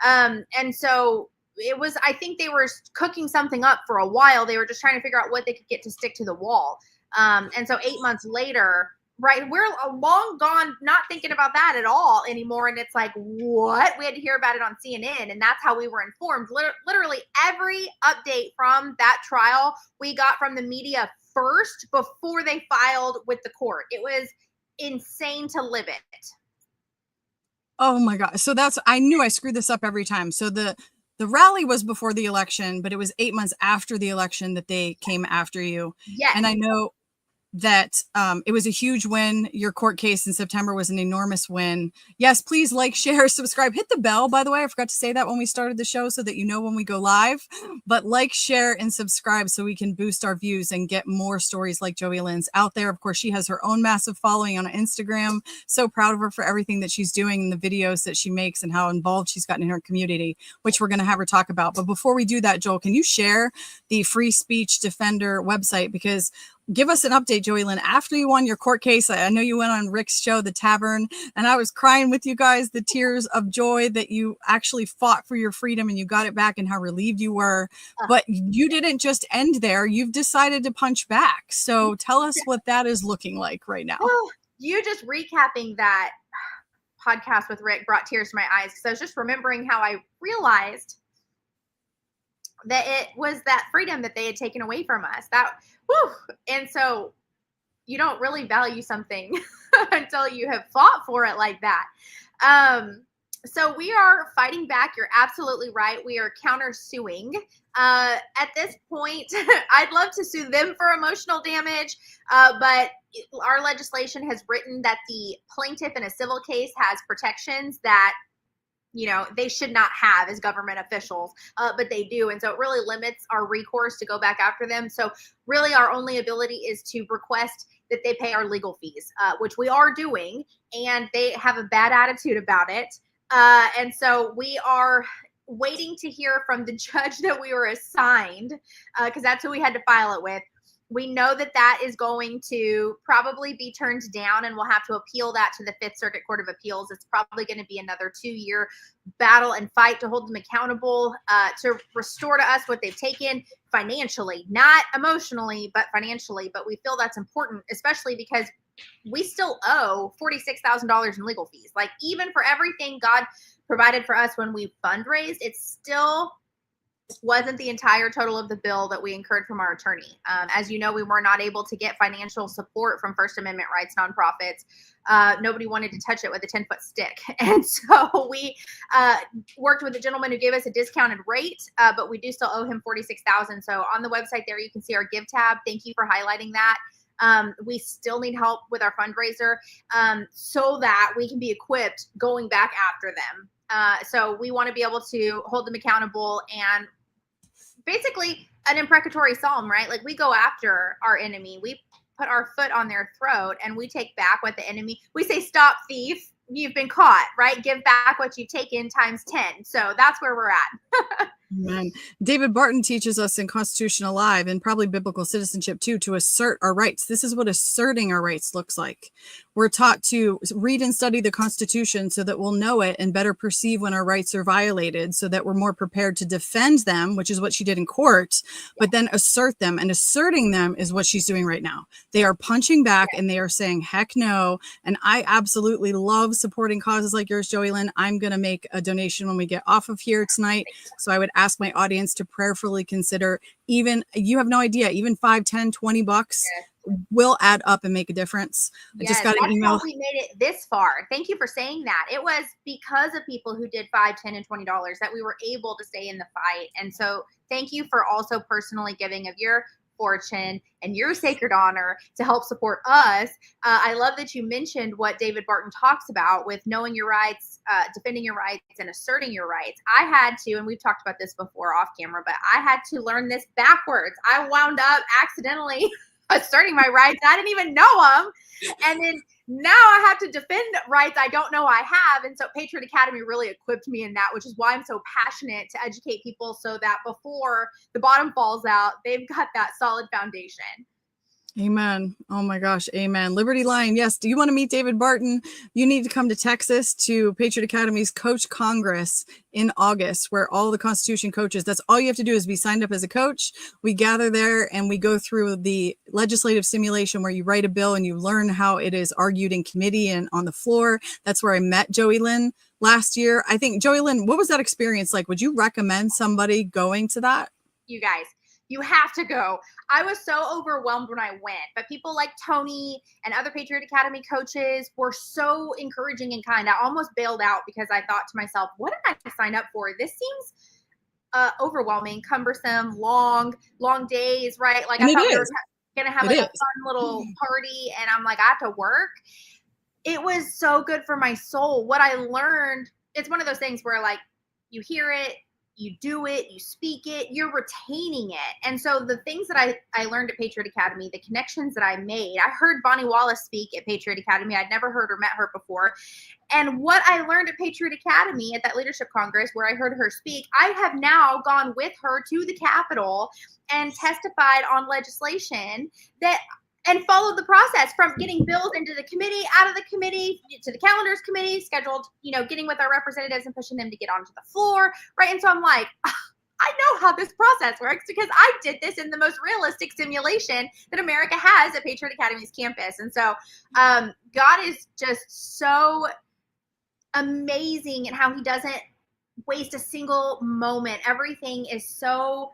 on. And so it was, I think they were cooking something up for a while. They were just trying to figure out what they could get to stick to the wall. And so 8 months later, right, we're long gone, not thinking about that at all anymore. And it's like, what? We had to hear about it on CNN, and that's how we were informed. Literally every update from that trial we got from the media first before they filed with the court. It was insane to live it. Oh my God. So I knew I screwed this up every time. So the rally was before the election, but it was 8 months after the election that they came after you. Yes. And I know that it was a huge win. Your court case in September was an enormous win. Yes, please like, share, subscribe, hit the bell. By the way, I forgot to say that when we started the show so that you know when we go live, but like, share, and subscribe so we can boost our views and get more stories like Joeylynn's out there. Of course, she has her own massive following on Instagram. So proud of her for everything that she's doing and the videos that she makes and how involved she's gotten in her community, which we're going to have her talk about. But before we do that, Joel, can you share the Free Speech Defender website? Because give us an update, Joeylynn. After you won your court case, I know you went on Rick's show, The Tavern, and I was crying with you guys, the tears of joy that you actually fought for your freedom and you got it back and how relieved you were. But you didn't just end there. You've decided to punch back. So tell us what that is looking like right now. Well, you just recapping that podcast with Rick brought tears to my eyes because I was just remembering how I realized that it was that freedom that they had taken away from us. And so you don't really value something until you have fought for it like that. So we are fighting back. You're absolutely right. We are countersuing. At this point, I'd love to sue them for emotional damage, but our legislation has written that the plaintiff in a civil case has protections that they should not have as government officials, but they do. And so it really limits our recourse to go back after them. So really our only ability is to request that they pay our legal fees, which we are doing, and they have a bad attitude about it. And so we are waiting to hear from the judge that we were assigned, because that's who we had to file it with. We know that that is going to probably be turned down, and we'll have to appeal that to the Fifth Circuit Court of Appeals. It's probably going to be another 2-year battle and fight to hold them accountable, to restore to us what they've taken financially, not emotionally, but financially. But we feel that's important, especially because we still owe $46,000 in legal fees. Like, even for everything God provided for us when we fundraised, it still wasn't the entire total of the bill that we incurred from our attorney. As you know, we were not able to get financial support from First Amendment rights nonprofits. Nobody wanted to touch it with a 10-foot stick. And so we worked with a gentleman who gave us a discounted rate, but we do still owe him $46,000. So on the website there, you can see our Give tab. Thank you for highlighting that. We still need help with our fundraiser, so that we can be equipped going back after them. So we want to be able to hold them accountable, and basically an imprecatory psalm, right? Like, we go after our enemy. We put our foot on their throat and we take back what the enemy, we say, stop thief, you've been caught, right? Give back what you've taken times 10. So that's where we're at. Amen. David Barton teaches us in Constitution Alive, and probably biblical citizenship too, to assert our rights. This is what asserting our rights looks like. We're taught to read and study the Constitution so that we'll know it and better perceive when our rights are violated, so that we're more prepared to defend them, which is what she did in court, but then assert them. And asserting them is what she's doing right now. They are punching back and they are saying, heck no. And I absolutely love supporting causes like yours, Joeylynn. I'm going to make a donation when we get off of here tonight. So I would ask my audience to prayerfully consider, even, you have no idea, even 5, 10, 20 bucks will add up and make a difference. I just got an email. We made it this far. Thank you for saying that. It was because of people who did $5, $10, and $20 that we were able to stay in the fight. And so thank you for also personally giving of your fortune and your sacred honor to help support us. I love that you mentioned what David Barton talks about with knowing your rights, defending your rights, and asserting your rights. I had to, and we've talked about this before off camera, but I had to learn this backwards. I wound up accidentally asserting my rights. I didn't even know them. And then now I have to defend rights I don't know I have. And so Patriot Academy really equipped me in that, which is why I'm so passionate to educate people so that before the bottom falls out, they've got that solid foundation. Amen. Oh my gosh. Amen. Liberty Lion. Yes. Do you want to meet David Barton? You need to come to Texas to Patriot Academy's Coach Congress in August, where all the Constitution coaches, that's all you have to do is be signed up as a coach. We gather there and we go through the legislative simulation where you write a bill and you learn how it is argued in committee and on the floor. That's where I met Joeylynn last year. I think, Joeylynn, what was that experience like? Would you recommend somebody going to that? You guys, you have to go. I was so overwhelmed when I went, but people like Toni and other Patriot Academy coaches were so encouraging and kind. I almost bailed out because I thought to myself, what did I sign up for? This seems overwhelming, cumbersome, long days, right? Like I thought we were going to have like a fun little party, and I'm like, I have to work. It was so good for my soul. What I learned, it's one of those things where like you hear it, you do it, you speak it, you're retaining it. And so the things that I learned at Patriot Academy, the connections that I made, I heard Bonnie Wallace speak at Patriot Academy. I'd never heard or met her before. And what I learned at Patriot Academy at that leadership congress where I heard her speak, I have now gone with her to the Capitol and testified on legislation and followed the process from getting bills into the committee, out of the committee, to the calendars committee, scheduled, getting with our representatives and pushing them to get onto the floor, right? And so I'm like, I know how this process works because I did this in the most realistic simulation that America has at Patriot Academy's campus. And so God is just so amazing in how he doesn't waste a single moment. Everything is so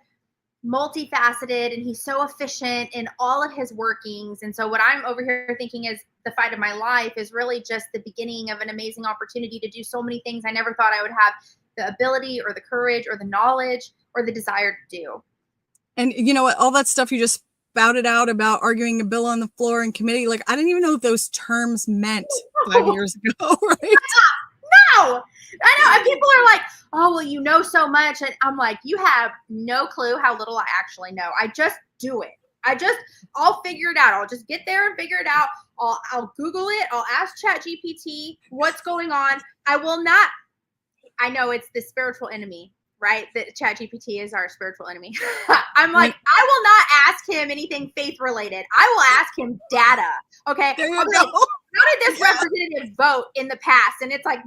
multifaceted and he's so efficient in all of his workings. And so what I'm over here thinking is the fight of my life is really just the beginning of an amazing opportunity to do so many things I never thought I would have the ability or the courage or the knowledge or the desire to do. And you know what, all that stuff you just spouted out about arguing a bill on the floor in committee, like I didn't even know what those terms meant 5 years ago, right? No, I know. And people are like, oh, well, you know so much. And I'm like, you have no clue how little I actually know. I just do it. I'll figure it out. I'll just get there and figure it out. I'll Google it. I'll ask ChatGPT what's going on. I will not. I know it's the spiritual enemy, right? That ChatGPT is our spiritual enemy. I'm like, I will not ask him anything faith related. I will ask him data. Okay. How did this representative vote in the past? And it's like,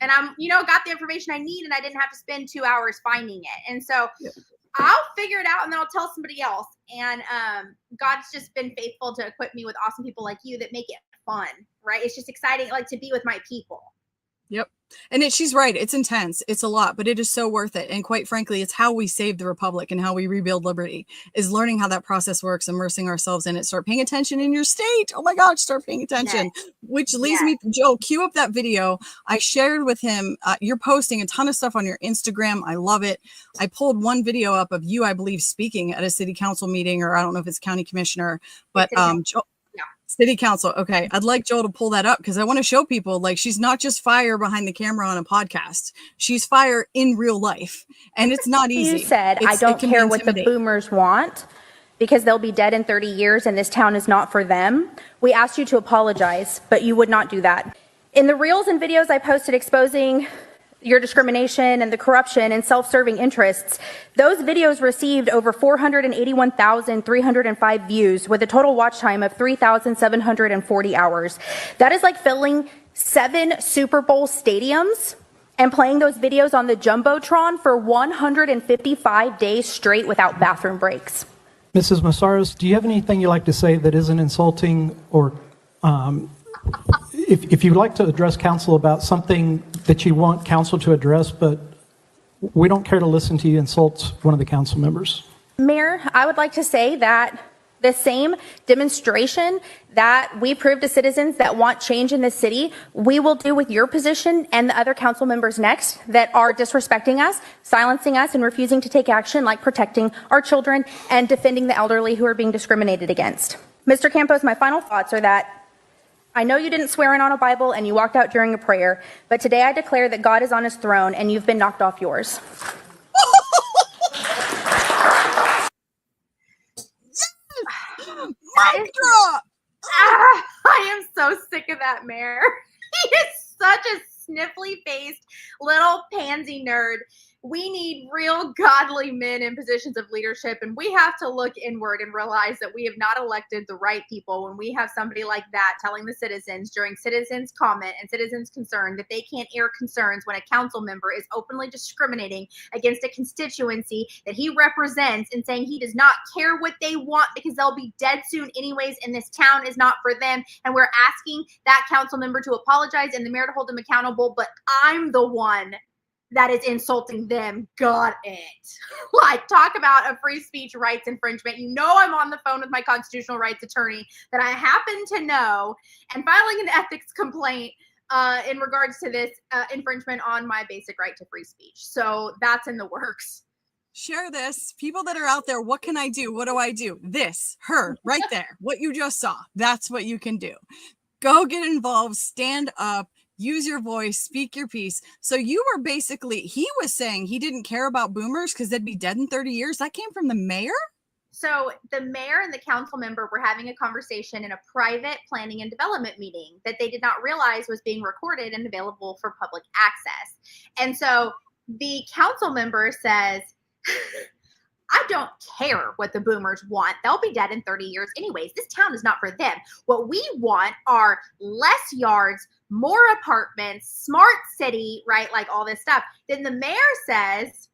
and I'm, got the information I need and I didn't have to spend 2 hours finding it. And so I'll figure it out and then I'll tell somebody else. And God's just been faithful to equip me with awesome people like you that make it fun, right? It's just exciting, like to be with my people. Yep. And she's right. It's intense. It's a lot, but it is so worth it. And quite frankly, it's how we save the republic and how we rebuild liberty is learning how that process works, immersing ourselves in it. Start paying attention in your state. Oh my gosh, start paying attention, which leads me, Joe, cue up that video. I shared with him. You're posting a ton of stuff on your Instagram. I love it. I pulled one video up of you, I believe, speaking at a city council meeting, or I don't know if it's county commissioner, but Joe, City Council. Okay. I'd like Joel to pull that up because I want to show people like she's not just fire behind the camera on a podcast. She's fire in real life. And it's not easy. You said, I don't care what the boomers want because they'll be dead in 30 years and this town is not for them. We asked you to apologize, but you would not do that. In the reels and videos I posted exposing your discrimination and the corruption and self-serving interests, those videos received over 481,305 views with a total watch time of 3,740 hours. That is like filling 7 Super Bowl stadiums and playing those videos on the Jumbotron for 155 days straight without bathroom breaks. Mrs. Mesaros, do you have anything you'd like to say that isn't insulting or if you'd like to address council about something that you want council to address, but we don't care to listen to you insult one of the council members. Mayor, I would like to say that the same demonstration that we prove to citizens that want change in this city, we will do with your position and the other council members next that are disrespecting us, silencing us, and refusing to take action like protecting our children and defending the elderly who are being discriminated against. Mr. Campos, my final thoughts are that I know you didn't swear in on a Bible and you walked out during a prayer, but today I declare that God is on his throne and you've been knocked off yours. so sick of that mayor. He is such a sniffly-faced little pansy nerd. We need real godly men in positions of leadership, and we have to look inward and realize that we have not elected the right people when we have somebody like that telling the citizens during citizens' comment and citizens' concern that they can't air concerns when a council member is openly discriminating against a constituency that he represents and saying he does not care what they want because they'll be dead soon anyways, and this town is not for them. And we're asking that council member to apologize and the mayor to hold him accountable, but I'm the one that is insulting them. Got it. Like, talk about a free speech rights infringement. You know, I'm on the phone with my constitutional rights attorney that I happen to know and filing an ethics complaint in regards to this infringement on my basic right to free speech. So that's in the works. Share this. People that are out there, what can I do? What do I do? This, her, right there. What you just saw. That's what you can do. Go get involved, stand up, use your voice, speak your piece. So you were basically, he was saying he didn't care about boomers because they'd be dead in 30 years. That came from the mayor? So the mayor and the council member were having a conversation in a private planning and development meeting that they did not realize was being recorded and available for public access. And so the council member says, I don't care what the boomers want. They'll be dead in 30 years anyways. This town is not for them. What we want are less yards, more apartments, smart city, right? Like all this stuff. Then the mayor says,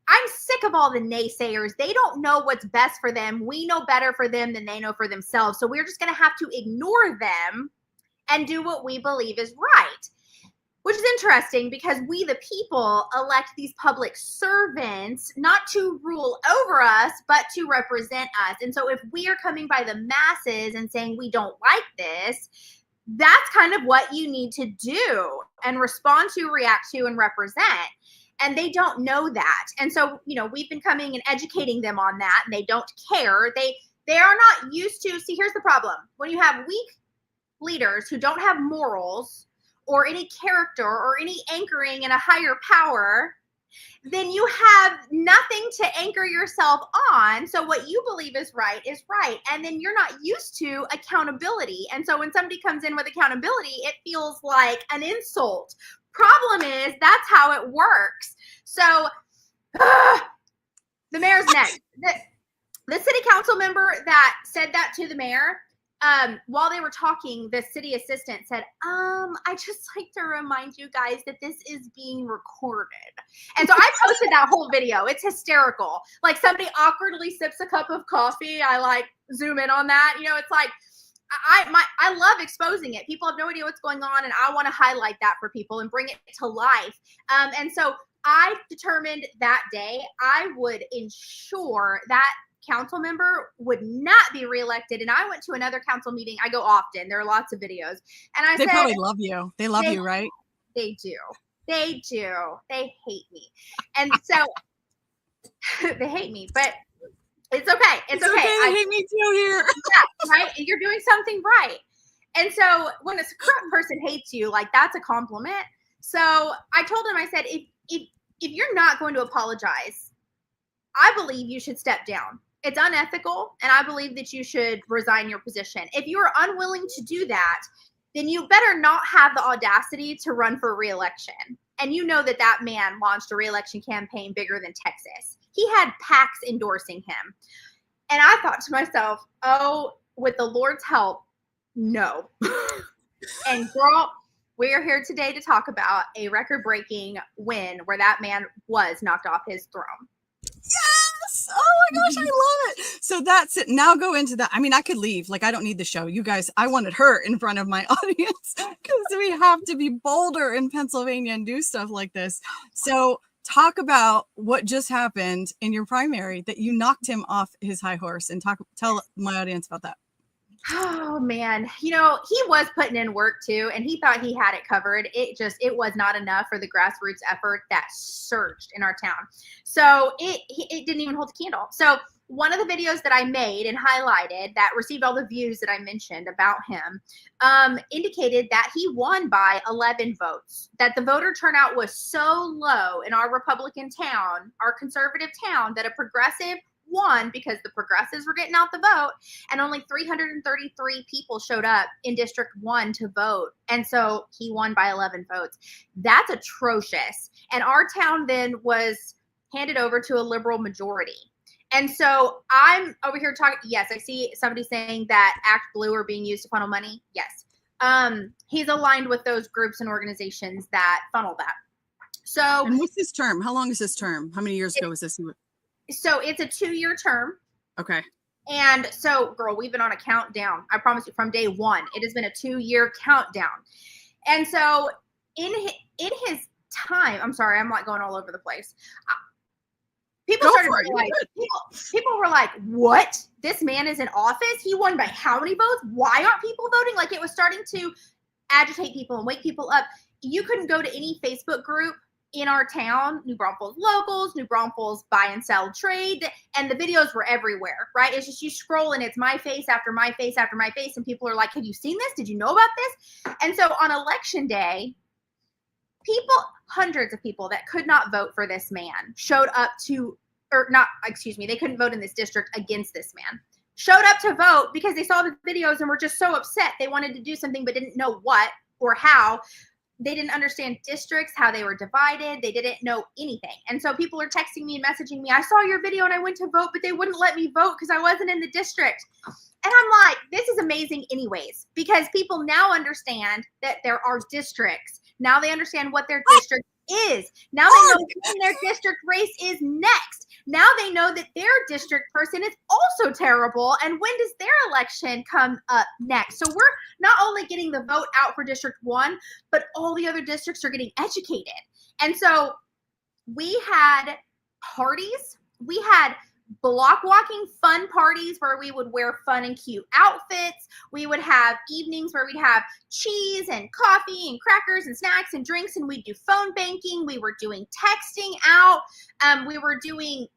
I'm sick of all the naysayers. They don't know what's best for them. We know better for them than they know for themselves. So we're just going to have to ignore them and do what we believe is right. Which is interesting because we, the people, elect these public servants not to rule over us, but to represent us. And so if we are coming by the masses and saying we don't like this, that's kind of what you need to do and respond to, react to, and represent. And they don't know that. And so, you know, we've been coming and educating them on that, and they don't care. They are not used to, see, here's the problem. When you have weak leaders who don't have morals or any character or any anchoring in a higher power, then you have nothing to anchor yourself on. So what you believe is right. And then you're not used to accountability. And so when somebody comes in with accountability, it feels like an insult. Problem is, that's how it works. So the mayor's next. The city council member that said that to the mayor, while they were talking, the city assistant said, I just like to remind you guys that this is being recorded. And so I posted that whole video. It's hysterical. Like, somebody awkwardly sips a cup of coffee. I like zoom in on that. You know, it's like, I love exposing it. People have no idea what's going on, and I want to highlight that for people and bring it to life. And so I determined that day I would ensure that council member would not be reelected. And I went to another council meeting. I go often. There are lots of videos. And I said, they probably love you. They love you, right? They do. They do. They hate me. And so they hate me, but it's okay. It's okay. They hate me too here. Yeah, right? You're doing something right. And so when a corrupt person hates you, like, that's a compliment. So I told him, I said, if you're not going to apologize, I believe you should step down. It's unethical, and I believe that you should resign your position. If you are unwilling to do that, then you better not have the audacity to run for re-election. And you know that that man launched a re-election campaign bigger than Texas. He had PACs endorsing him. And I thought to myself, oh, with the Lord's help, no. And girl, we're here today to talk about a record-breaking win where that man was knocked off his throne. Yes! Oh my gosh, I love it. So that's it. Now go into that. I mean, I could leave. Like, I don't need the show. You guys, I wanted her in front of my audience because we have to be bolder in Pennsylvania and do stuff like this. So talk about what just happened in your primary that you knocked him off his high horse, and tell my audience about that. Oh man, you know, he was putting in work too, and he thought he had it covered. It was not enough for the grassroots effort that surged in our town. So it didn't even hold a candle. So one of the videos that I made and highlighted that received all the views that I mentioned about him indicated that he won by 11 votes, that the voter turnout was so low in our Republican town, our conservative town, that a progressive won because the progressives were getting out the vote, and only 333 people showed up in District 1 to vote. And so he won by 11 votes. That's atrocious. And our town then was handed over to a liberal majority. And so I'm over here talking. Yes, I see somebody saying that Act Blue are being used to funnel money. Yes. He's aligned with those groups and organizations that funnel that. So, and what's his term? How long is his term? How many years ago was this? So it's a 2-year term. Okay. And so, girl, we've been on a countdown. I promise you, from day one, it has been a 2-year countdown. And so in his time, I'm sorry, I'm like going all over the place. People were like, what? This man is in office? He won by how many votes? Why aren't people voting? Like, it was starting to agitate people and wake people up. You couldn't go to any Facebook group in our town, New Braunfels Locals, New Braunfels Buy and Sell Trade, and the videos were everywhere, right? It's just you scroll and it's my face after my face after my face, and people are like, have you seen this? Did you know about this? And so on election day, hundreds of people that could not vote for this man showed up they couldn't vote in this district against this man. Showed up to vote because they saw the videos and were just so upset. They wanted to do something but didn't know what or how. They didn't understand districts, how they were divided. They didn't know anything. And so people are texting me and messaging me, I saw your video and I went to vote, but they wouldn't let me vote because I wasn't in the district. And I'm like, this is amazing anyways, because people now understand that there are districts. Now they understand what their district is. Now they know when their district race is next. Now they know that their district person is also terrible. And when does their election come up next? So we're not only getting the vote out for District 1, but all the other districts are getting educated. And so we had parties. We had block walking fun parties where we would wear fun and cute outfits. We would have evenings where we'd have cheese and coffee and crackers and snacks and drinks, and we'd do phone banking. We were doing texting out. We were doing,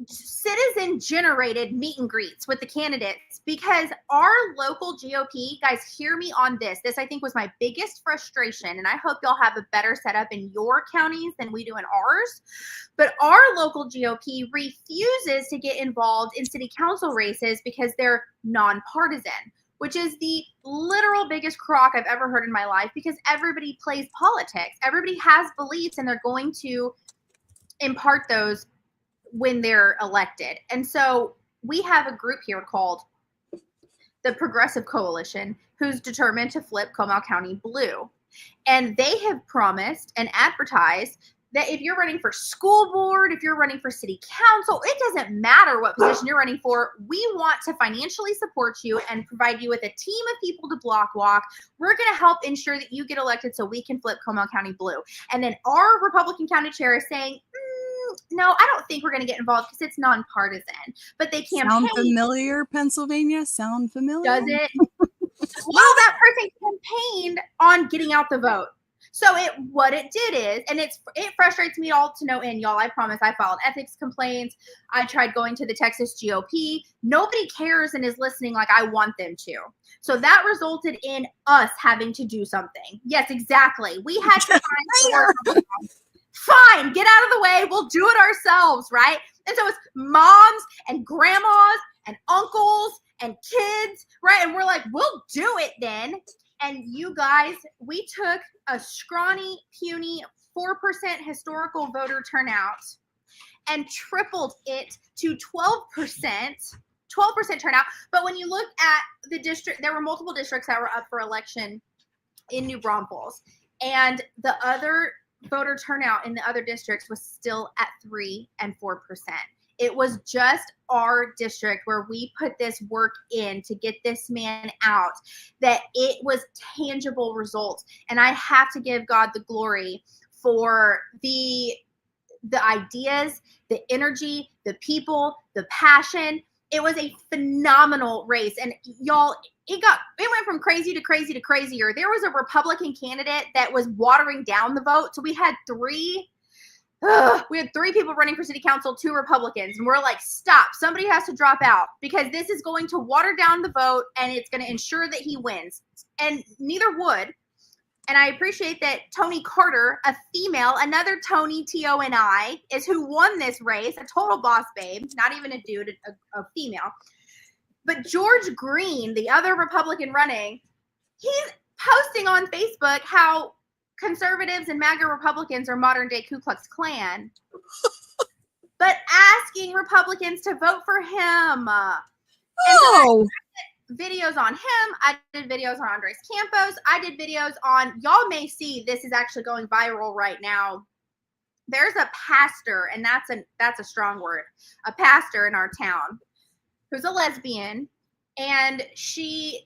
citizen generated meet and greets with the candidates, because our local GOP, guys, hear me on this. This, I think, was my biggest frustration, and I hope y'all have a better setup in your counties than we do in ours. But our local GOP refuses to get involved in city council races because they're nonpartisan, which is the literal biggest crock I've ever heard in my life, because everybody plays politics. Everybody has beliefs, and they're going to impart those when they're elected. And so we have a group here called the Progressive Coalition, who's determined to flip Comal County blue. And they have promised and advertised that if you're running for school board, if you're running for city council, it doesn't matter what position you're running for. We want to financially support you and provide you with a team of people to block walk. We're going to help ensure that you get elected so we can flip Comal County blue. And then our Republican county chair is saying, no, I don't think we're going to get involved because it's nonpartisan. But they campaign. Sound familiar, Pennsylvania? Sound familiar? Does it? Well, that person campaigned on getting out the vote. So what it did is, and it frustrates me all to no end, y'all. I promise. I filed ethics complaints. I tried going to the Texas GOP. Nobody cares and is listening like I want them to. So that resulted in us having to do something. Yes, exactly. We had to find fine, get out of the way. We'll do it ourselves, right? And so it's moms and grandmas and uncles and kids, right? And we're like, we'll do it then. And you guys, we took a scrawny, puny 4% historical voter turnout and tripled it to 12% turnout. But when you look at the district, there were multiple districts that were up for election in New Braunfels. And the other voter turnout in the other districts was still at 3 and 4%. It was just our district where we put this work in to get this man out, that it was tangible results. And I have to give God the glory for the ideas, the energy, the people, the passion. It was a phenomenal race. And y'all, it went from crazy to crazy to crazier. There was a Republican candidate that was watering down the vote. So we had three people running for city council, 2 Republicans. And we're like, stop, somebody has to drop out because this is going to water down the vote and it's going to ensure that he wins. And neither would. And I appreciate that Toni Carter, a female, another Toni, Toni, is who won this race, a total boss babe, not even a dude, a female. But George Green, the other Republican running, he's posting on Facebook how conservatives and MAGA Republicans are modern day Ku Klux Klan, but asking Republicans to vote for him. Oh! Videos on him. I did videos on Andres Campos. I did videos on, y'all may see this is actually going viral right now. There's a pastor, and that's a strong word, a pastor in our town who's a lesbian, and she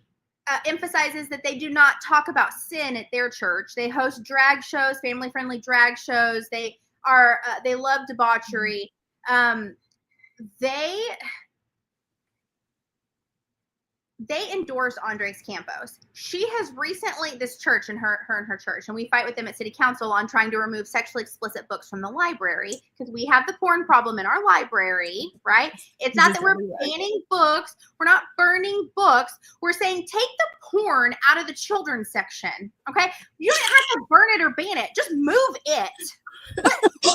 emphasizes that they do not talk about sin at their church. They host drag shows, family-friendly drag shows. They love debauchery. They endorse Andres Campos. She has recently, this church and her church, and we fight with them at city council on trying to remove sexually explicit books from the library because we have the porn problem in our library, right? It's not that we're banning books. We're not burning books. We're saying take the porn out of the children's section, okay? You don't have to burn it or ban it. Just move it.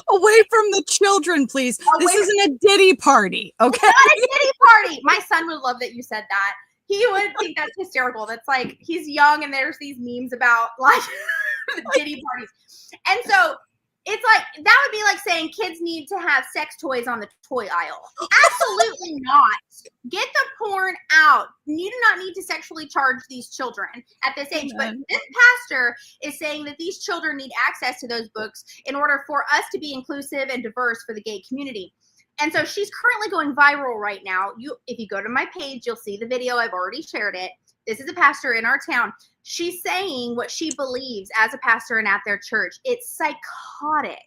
Away from the children, please. This isn't a Diddy party, okay? It's not a Diddy party. My son would love that you said that. He would think that's hysterical. That's like, he's young and there's these memes about like the Diddy parties. And so it's like, that would be like saying kids need to have sex toys on the toy aisle. Absolutely not. Get the porn out. You do not need to sexually charge these children at this age. But this pastor is saying that these children need access to those books in order for us to be inclusive and diverse for the gay community. And so she's currently going viral right now. If you go to my page, you'll see the video. I've already shared it. This is a pastor in our town. She's saying what she believes as a pastor and at their church. It's psychotic.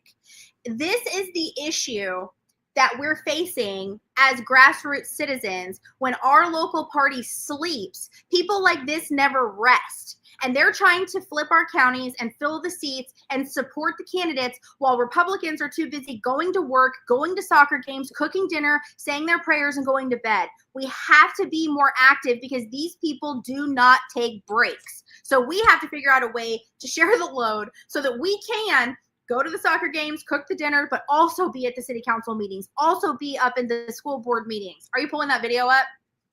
This is the issue that we're facing as grassroots citizens when our local party sleeps. People like this never rest. And they're trying to flip our counties and fill the seats and support the candidates while Republicans are too busy going to work, going to soccer games, cooking dinner, saying their prayers, and going to bed. We have to be more active because these people do not take breaks. So we have to figure out a way to share the load so that we can go to the soccer games, cook the dinner, but also be at the city council meetings, also be up in the school board meetings. Are you pulling that video up?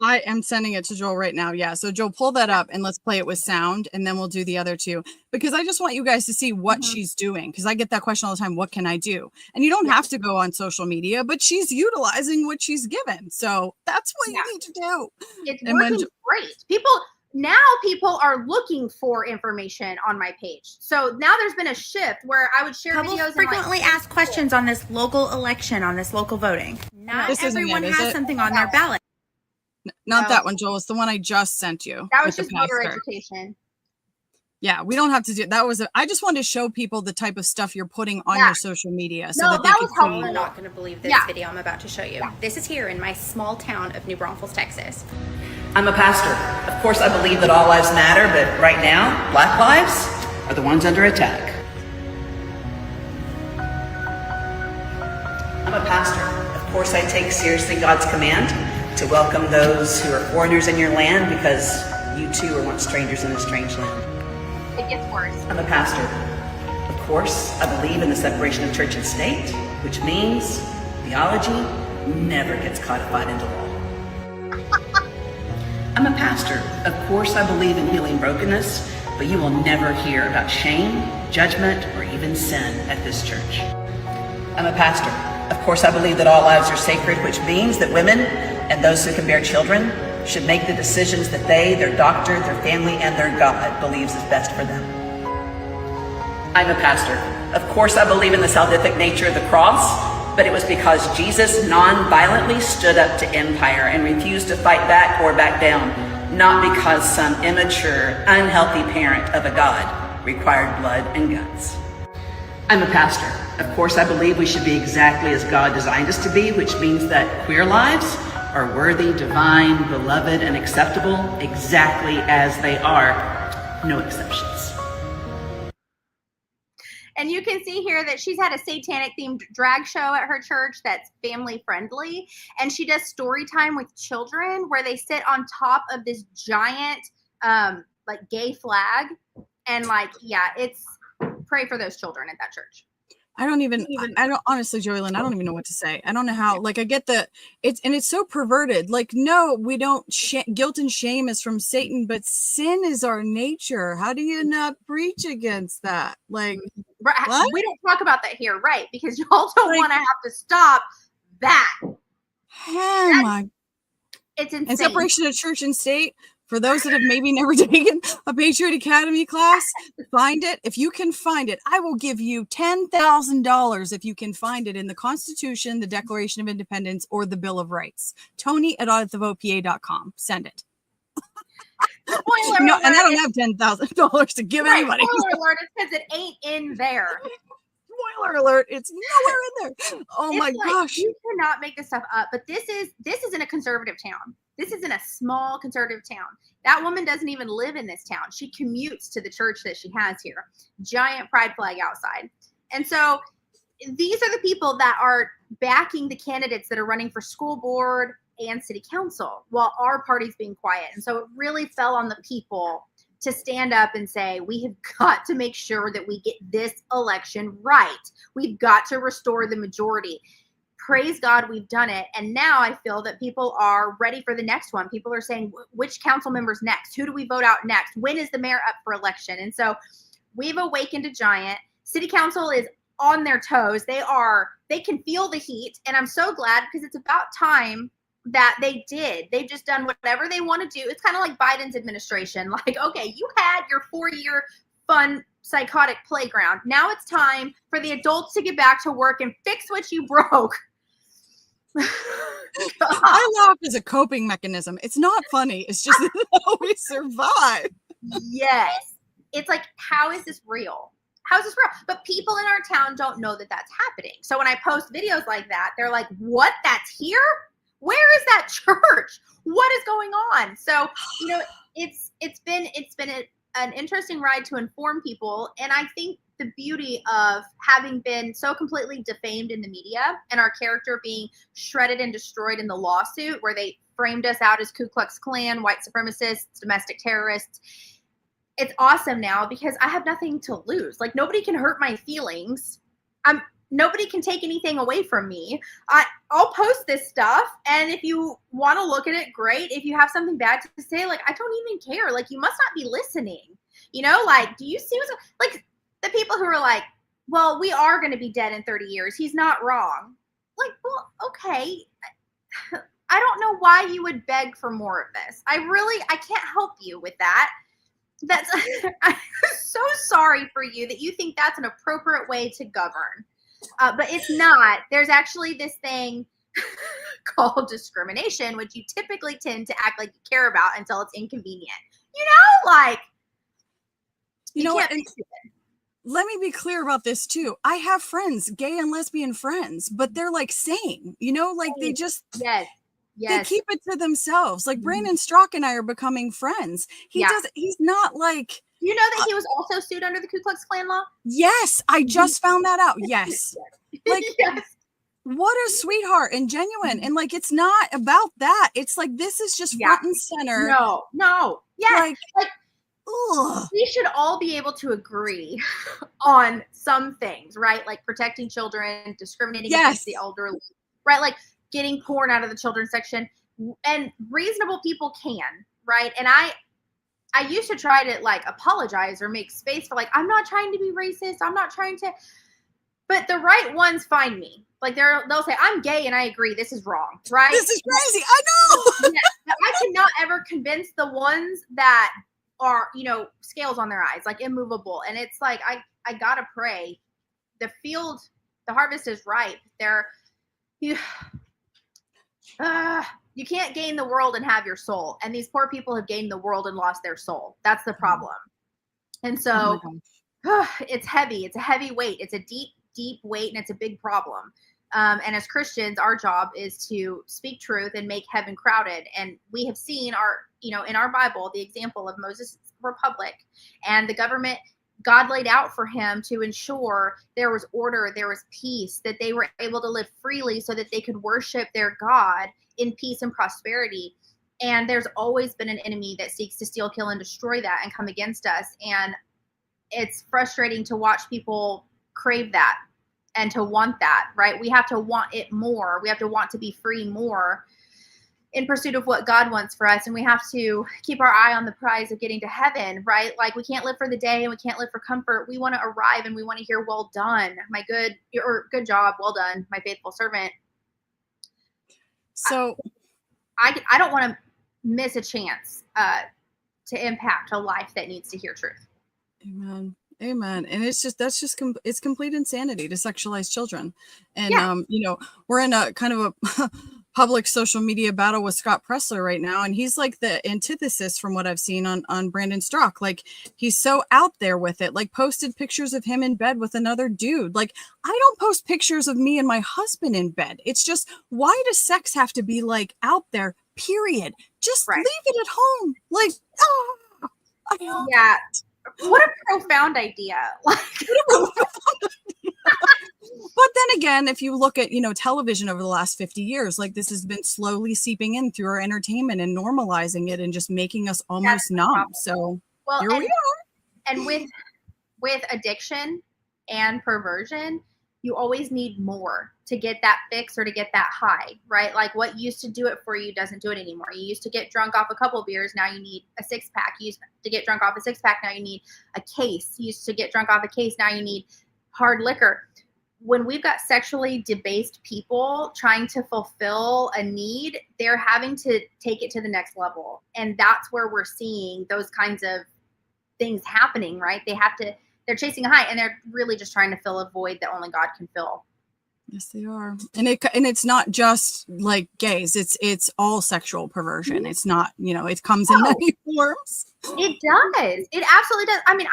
I am sending it to Joel right now. Yeah. So Joel, pull that up and let's play it with sound, and then we'll do the other two, because I just want you guys to see what she's doing. Because I get that question all the time. What can I do? And you don't have to go on social media, but she's utilizing what she's given. So that's what you need to do. It's working great. People are looking for information on my page. So now there's been a shift where I would share videos. Frequently asked questions on this local election, on this local voting. Not everyone has something on their ballot. Not that one, Joel. It's the one I just sent you. That was just voter education. Yeah, we don't have to do that. I just wanted to show people the type of stuff you're putting on your social media so that they can see. You're not going to believe this video I'm about to show you. This is here in my small town of New Braunfels, Texas. I'm a pastor. Of course, I believe that all lives matter, but right now, Black lives are the ones under attack. I'm a pastor. Of course, I take seriously God's command to welcome those who are foreigners in your land, because you too are once strangers in a strange land. It gets worse. I'm a pastor. Of course, I believe in the separation of church and state, which means theology never gets codified into law. I'm a pastor. Of course, I believe in healing brokenness, but you will never hear about shame, judgment, or even sin at this church. I'm a pastor. Of course, I believe that all lives are sacred, which means that women and those who can bear children should make the decisions that they, their doctor, their family, and their God believes is best for them. I'm a pastor. Of course, I believe in the salvific nature of the cross, but it was because Jesus non-violently stood up to empire and refused to fight back or back down, not because some immature, unhealthy parent of a God required blood and guts. I'm a pastor. Of course, I believe we should be exactly as God designed us to be, which means that queer lives are worthy, divine, beloved, and acceptable exactly as they are, no exceptions. And you can see here that she's had a satanic themed drag show at her church that's family friendly. And she does story time with children where they sit on top of this giant like gay flag And like, yeah, it's pray for those children at that church. I don't honestly, Joeylynn, I don't even know what to say. I don't know how, like, I get it's so perverted. Like, no, we don't, guilt and shame is from Satan, but sin is our nature. How do you not preach against that? Like, what? We don't talk about that here, right? Because y'all don't want to have to stop that. It's insane. And separation of church and state, for those that have maybe never taken a Patriot Academy class, find it. If you can find it, I will give you $10,000 if you can find it in the Constitution, the Declaration of Independence, or the Bill of Rights. Toni at auditthevotepa.com. Send it. No, and I don't have $10,000 to give anybody. Spoiler alert, it says it ain't in there. Spoiler alert, it's nowhere in there. Oh my gosh. You cannot make this stuff up, but this is in a conservative town. This is in a small conservative town. That woman doesn't even live in this town. She commutes to the church that she has here. Giant pride flag outside. And so these are the people that are backing the candidates that are running for school board and city council while our party's being quiet. And so it really fell on the people to stand up and say, we have got to make sure that we get this election right. We've got to restore the majority. Praise God, we've done it. And now I feel that people are ready for the next one. People are saying, which council members next? Who do we vote out next? When is the mayor up for election? And so we've awakened a giant. City council is on their toes. They can feel the heat. And I'm so glad, because it's about time that they did. They've just done whatever they want to do. It's kind of like Biden's administration. Like, okay, you had your 4-year fun, psychotic playground. Now it's time for the adults to get back to work and fix what you broke. I laugh as a coping mechanism. It's not funny. It's just how we survive. Yes. It's like, how is this real? How is this real? But people in our town don't know that that's happening. So when I post videos like that, they're like, what? That's here? Where is that church? What is going on? So, you know, it's been an interesting ride to inform people. And I think the beauty of having been so completely defamed in the media and our character being shredded and destroyed in the lawsuit where they framed us out as Ku Klux Klan, white supremacists, domestic terrorists. It's awesome now because I have nothing to lose. Like, nobody can hurt my feelings. Nobody can take anything away from me. I'll post this stuff, and if you want to look at it, great. If you have something bad to say, like, I don't even care. Like, you must not be listening. You know, like, do you see what's, like, the people who are like, well, we are going to be dead in 30 years. He's not wrong. Like, well, okay. I don't know why you would beg for more of this. I can't help you with that. I'm so sorry for you that you think that's an appropriate way to govern. But it's not. There's actually this thing called discrimination, which you typically tend to act like you care about until it's inconvenient. You know, like, you know what? Let me be clear about this too. I have friends, gay and lesbian friends, but they're like sane, you know, like they just, yes. They keep it to themselves. Like Brandon Strzok and I are becoming friends. He's not like, you know that he was also sued under the Ku Klux Klan law? Yes, I just found that out. Yes. Like, yes. What a sweetheart and genuine. And like, it's not about that. It's like, this is just front and center. No. Yes. Like we should all be able to agree on some things, right? Like protecting children, discriminating against the elderly, right? Like getting porn out of the children's section, and reasonable people can, right? And I used to try to like apologize or make space for like, I'm not trying to be racist. I'm not trying to, but the right ones find me. Like they'll say, I'm gay and I agree. This is wrong, right? This is crazy. I know. I cannot ever convince the ones that are, you know, scales on their eyes, like immovable. And it's like, I gotta pray. The harvest is ripe. You can't gain the world and have your soul. And these poor people have gained the world and lost their soul. That's the problem. And so it's heavy. It's a heavy weight. It's a deep, deep weight, and it's a big problem. And as Christians, our job is to speak truth and make heaven crowded. And we have seen in our Bible, the example of Moses' republic and the government God laid out for him to ensure there was order, there was peace, that they were able to live freely so that they could worship their God in peace and prosperity. And there's always been an enemy that seeks to steal, kill, and destroy that and come against us. And it's frustrating to watch people crave that and to want that, right? We have to want it more. We have to want to be free more in pursuit of what God wants for us. And we have to keep our eye on the prize of getting to heaven, right? Like, we can't live for the day and we can't live for comfort. We want to arrive and we want to hear, well done, my good job. Well done, my faithful servant. So I don't want to miss a chance to impact a life that needs to hear truth. Amen. Amen. And it's complete insanity to sexualize children. And, we're in a kind of a public social media battle with Scott Pressler right now. And he's like the antithesis from what I've seen on Brandon Strzok. Like, he's so out there with it, like posted pictures of him in bed with another dude. Like, I don't post pictures of me and my husband in bed. It's just, why does sex have to be like out there? Period. Just leave it at home. Like, yeah. What a profound idea. But then again, if you look at, television over the last 50 years, like, this has been slowly seeping in through our entertainment and normalizing it and just making us almost numb. So here we are. And with addiction and perversion, you always need more to get that fix or to get that high, right? Like, what used to do it for you doesn't do it anymore. You used to get drunk off a couple of beers. Now you need a 6-pack. You used to get drunk off a 6-pack. Now you need a case. You used to get drunk off a case. Now you need hard liquor. When we've got sexually debased people trying to fulfill a need, they're having to take it to the next level. And that's where we're seeing those kinds of things happening, right? They're chasing a high, and they're really just trying to fill a void that only God can fill. Yes, they are. And it's not just like gays. It's all sexual perversion. It's not, it comes in many forms. It does. It absolutely does. I mean,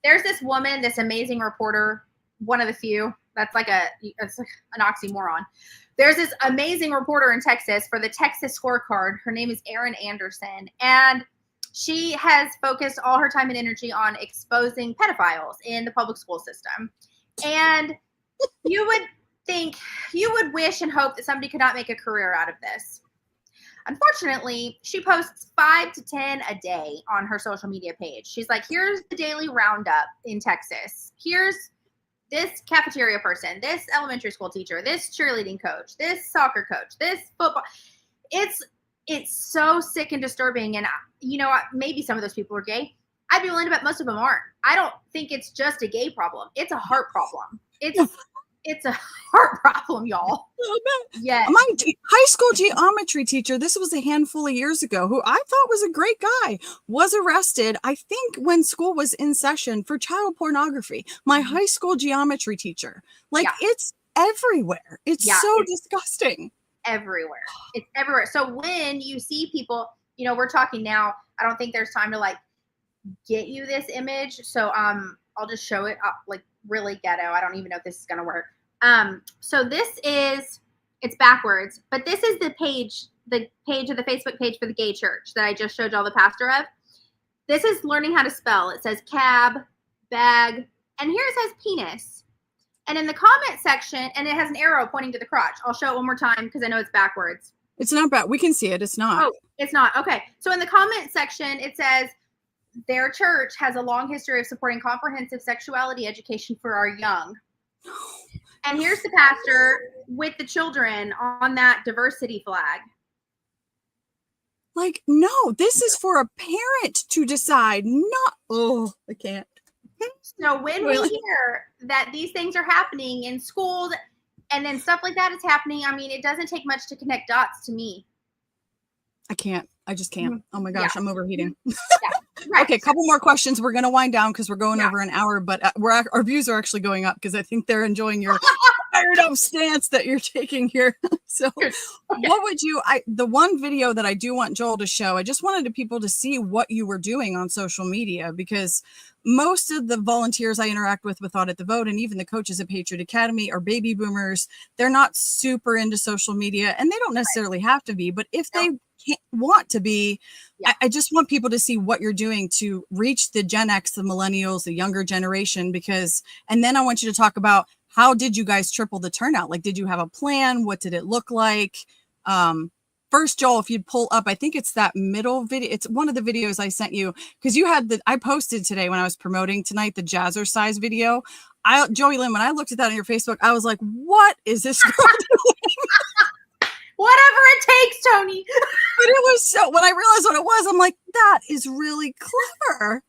there's this woman, this amazing reporter, one of the few. That's like it's like an oxymoron. There's this amazing reporter in Texas for the Texas Scorecard. Her name is Erin Anderson. And she has focused all her time and energy on exposing pedophiles in the public school system. And you would wish and hope that somebody could not make a career out of this. Unfortunately, she posts 5 to 10 a day on her social media page. She's like, here's the daily roundup in Texas. Here's this cafeteria person, this elementary school teacher, this cheerleading coach, this soccer coach, this football. It's so sick and disturbing. And, maybe some of those people are gay. I'd be willing to bet most of them aren't. I don't think it's just a gay problem. It's a heart problem. It's a heart problem, y'all. Yeah. My high school geometry teacher, this was a handful of years ago, who I thought was a great guy, was arrested, I think, when school was in session for child pornography. My high school geometry teacher. It's everywhere. It's disgusting. Everywhere. It's everywhere. So when you see people, we're talking now, I don't think there's time to get you this image. So I'll just show it up really ghetto. I don't even know if this is going to work. So it's backwards, but this is the page of the Facebook page for the gay church that I just showed y'all the pastor of. This is learning how to spell. It says cab, bag, and here it says penis. And in the comment section, and it has an arrow pointing to the crotch. I'll show it one more time because I know it's backwards. It's not bad. We can see it. It's not. Oh, it's not. Okay. So in the comment section, it says, their church has a long history of supporting comprehensive sexuality education for our young. And here's the pastor with the children on that diversity flag. No, this is for a parent to decide. I can't. So when we hear that these things are happening in schools and then stuff like that is happening, I mean, it doesn't take much to connect dots to me. I can't. I just can't. Oh my gosh, I'm overheating. Yeah, right. Okay, a couple more questions. We're going to wind down because we're going over an hour, but our views are actually going up because I think they're enjoying your fired up stance that you're taking here. So what would the one video that I do want Joel to show, I just wanted people to see what you were doing on social media, because most of the volunteers I interact with Audit the Vote, and even the coaches at Patriot Academy, are baby boomers. They're not super into social media, and they don't necessarily have to be, but if they want to be, I just want people to see what you're doing to reach the Gen X, the millennials, the younger generation, and then I want you to talk about, how did you guys triple the turnout? Did you have a plan? What did it look like? first, Joel, if you'd pull up, I think it's that middle video. It's one of the videos I sent you because you had I posted today when I was promoting tonight, the Jazzercise video. Joeylynn, when I looked at that on your Facebook, I was like, what is this girl doing? Whatever it takes, Toni. But it was so, when I realized what it was, I'm like, that is really clever.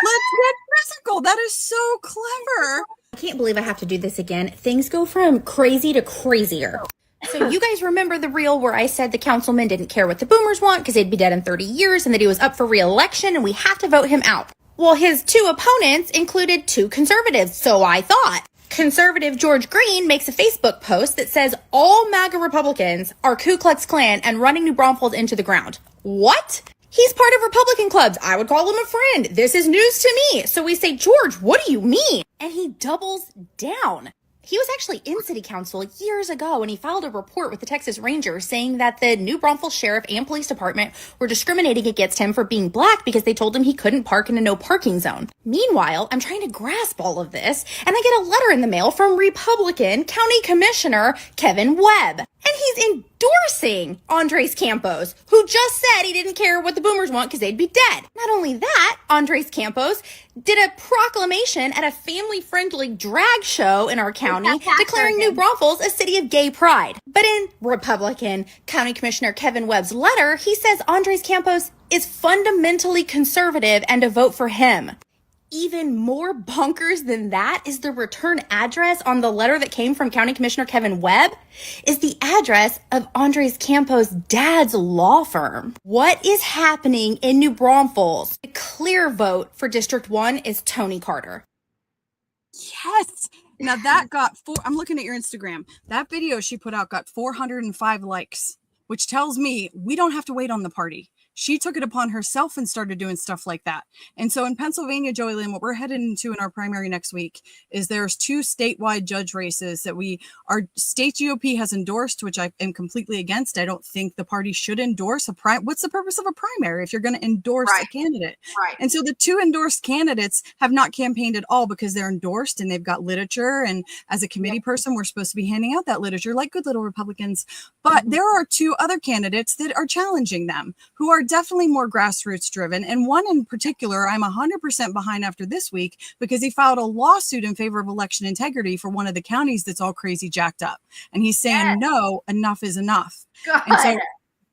Let's get physical. That is so clever. I can't believe I have to do this again. Things go from crazy to crazier. So you guys remember the reel where I said the councilman didn't care what the boomers want because they'd be dead in 30 years and that he was up for re-election and we have to vote him out. Well, his two opponents included two conservatives, so I thought. Conservative George Green makes a Facebook post that says all MAGA Republicans are Ku Klux Klan and running New Braunfels into the ground. What? He's part of Republican clubs. I would call him a friend. This is news to me. So we say, George, what do you mean? And he doubles down. He was actually in city council years ago and he filed a report with the Texas Rangers saying that the New Braunfels Sheriff and Police Department were discriminating against him for being black because they told him he couldn't park in a no parking zone. Meanwhile, I'm trying to grasp all of this and I get a letter in the mail from Republican County Commissioner Kevin Webb. And he's endorsing Andres Campos, who just said he didn't care what the boomers want because they'd be dead. Not only that, Andres Campos did a proclamation at a family-friendly drag show in our county declaring New Braunfels a city of gay pride. But in Republican County Commissioner Kevin Webb's letter, he says Andres Campos is fundamentally conservative and to vote for him. Even more bonkers than that is the return address on the letter that came from County Commissioner Kevin Webb is the address of Andres Campos' dad's law firm. What is happening in New Braunfels? The clear vote for District 1 is Toni Carter. Yes. Now that got I'm looking at your Instagram. That video she put out got 405 likes, which tells me we don't have to wait on the party. She took it upon herself and started doing stuff like that. And so in Pennsylvania, Joeylynn, what we're headed into in our primary next week is there's 2 statewide judge races that our state GOP has endorsed, which I am completely against. I don't think the party should endorse what's the purpose of a primary if you're going to endorse a candidate? Right. And so the 2 endorsed candidates have not campaigned at all because they're endorsed and they've got literature. And as a committee person, we're supposed to be handing out that literature like good little Republicans. But there are 2 other candidates that are challenging them who are definitely more grassroots driven. And one in particular, I'm 100% behind after this week because he filed a lawsuit in favor of election integrity for one of the counties that's all crazy jacked up. And he's saying, no, enough is enough. God. And so,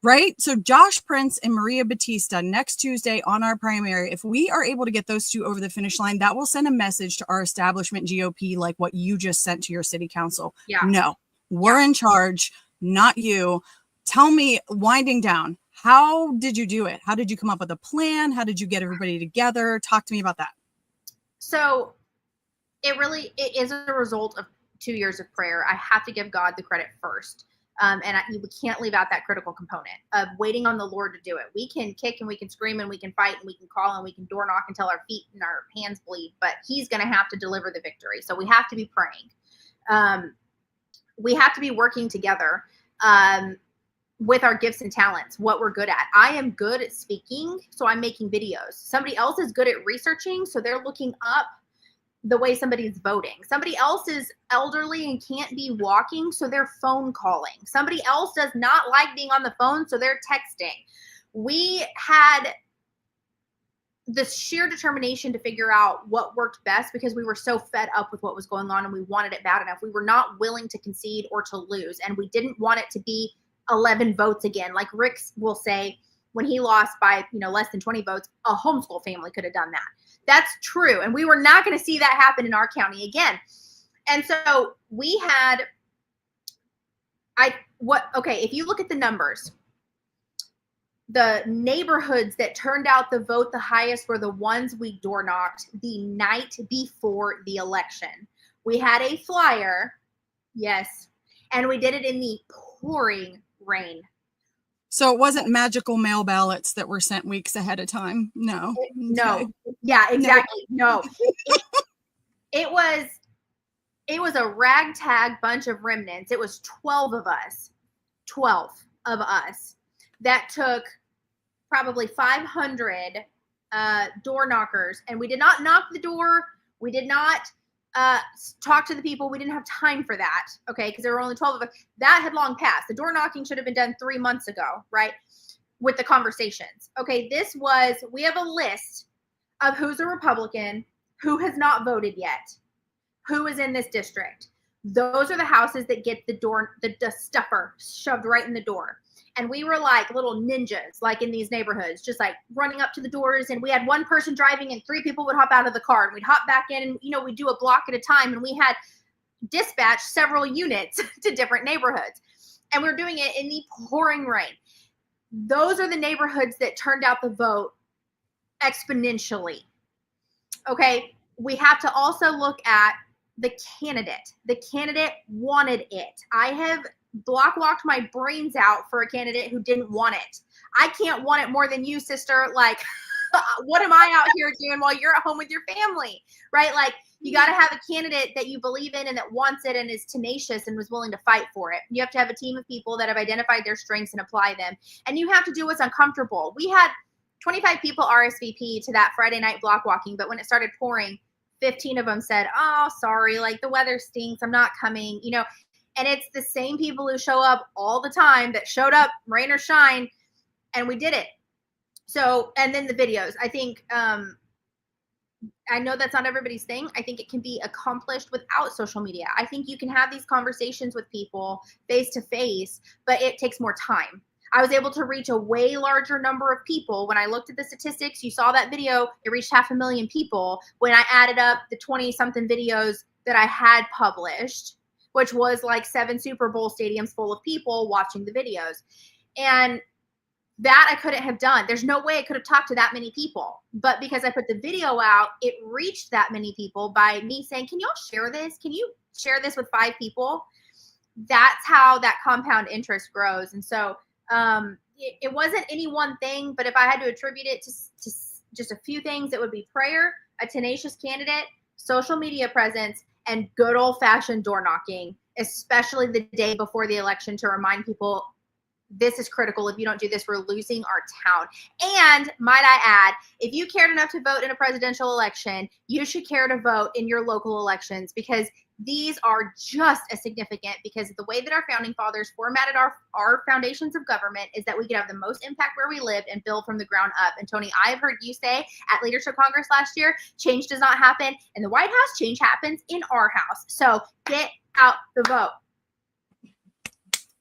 right? So Josh Prince and Maria Batista next Tuesday on our primary, if we are able to get those 2 over the finish line, that will send a message to our establishment GOP like what you just sent to your city council. Yeah. No, we're in charge, not you. Tell me, winding down, how did you do it? How did you come up with a plan? How did you get everybody together? Talk to me about that. So it is a result of 2 years of prayer. I have to give God the credit first. We can't leave out that critical component of waiting on the Lord to do it. We can kick and we can scream and we can fight and we can crawl and we can door knock until our feet and our hands bleed, but he's going to have to deliver the victory. So we have to be praying. We have to be working together. With our gifts and talents, what we're good at. I am good at speaking, so I'm making videos. Somebody else is good at researching, so they're looking up the way somebody's voting. Somebody else is elderly and can't be walking, so they're phone calling. Somebody else does not like being on the phone, so they're texting. We had this sheer determination to figure out what worked best because we were so fed up with what was going on and we wanted it bad enough. We were not willing to concede or to lose, and we didn't want it to be 11 votes again. Like Rick will say, when he lost by less than 20 votes, a homeschool family could have done that. That's true. And we were not going to see that happen in our county again. And so we had, if you look at the numbers, the neighborhoods that turned out the vote the highest were the ones we door knocked the night before the election. We had a flyer. Yes. And we did it in the pouring rain. So it wasn't magical mail ballots that were sent weeks ahead of time. No. No. Yeah, exactly. No. It was a ragtag bunch of remnants. It was 12 of us that took probably 500 door knockers. And we did not knock the door. We did not talk to the people. We didn't have time for that, okay, because there were only 12 of us. That had long passed. The door knocking should have been done 3 months ago, right, with the conversations. Okay, we have a list of who's a Republican, who has not voted yet, who is in this district. Those are the houses that get the stuffer shoved right in the door. And we were like little ninjas, like in these neighborhoods, just like running up to the doors. And we had one person driving and 3 people would hop out of the car and we'd hop back in and, we'd do a block at a time. And we had dispatched several units to different neighborhoods. And we were doing it in the pouring rain. Those are the neighborhoods that turned out the vote exponentially. Okay. We have to also look at the candidate. The candidate wanted it. I have block walked my brains out for a candidate who didn't want it. I can't want it more than you, sister. Like, what am I out here doing while you're at home with your family, right? Like, you got to have a candidate that you believe in and that wants it and is tenacious and was willing to fight for it. You have to have a team of people that have identified their strengths and apply them. And you have to do what's uncomfortable. We had 25 people RSVP to that Friday night block walking, but when it started pouring, 15 of them said, oh, sorry, like the weather stinks, I'm not coming, and it's the same people who show up all the time that showed up, rain or shine, and we did it. So, and then the videos, I think, I know that's not everybody's thing. I think it can be accomplished without social media. I think you can have these conversations with people face to face, but it takes more time. I was able to reach a way larger number of people. When I looked at the statistics, you saw that video, it reached 500,000 people. When I added up the 20-something videos that I had published, which was like 7 Super Bowl stadiums full of people watching the videos. And that I couldn't have done. There's no way I could have talked to that many people. But because I put the video out, it reached that many people by me saying, can y'all share this? Can you share this with 5 people? That's how that compound interest grows. And so it wasn't any one thing, but if I had to attribute it to just a few things, it would be prayer, a tenacious candidate, social media presence, and good old-fashioned door knocking, especially the day before the election, to remind people this is critical. If you don't do this, we're losing our town. And might I add, if you cared enough to vote in a presidential election, you should care to vote in your local elections, because these are just as significant, because the way that our founding fathers formatted our foundations of government is that we could have the most impact where we live and build from the ground up. And Toni, I've heard you say at Leadership Congress last year, change does not happen in the White House, change happens in our house. So get out the vote.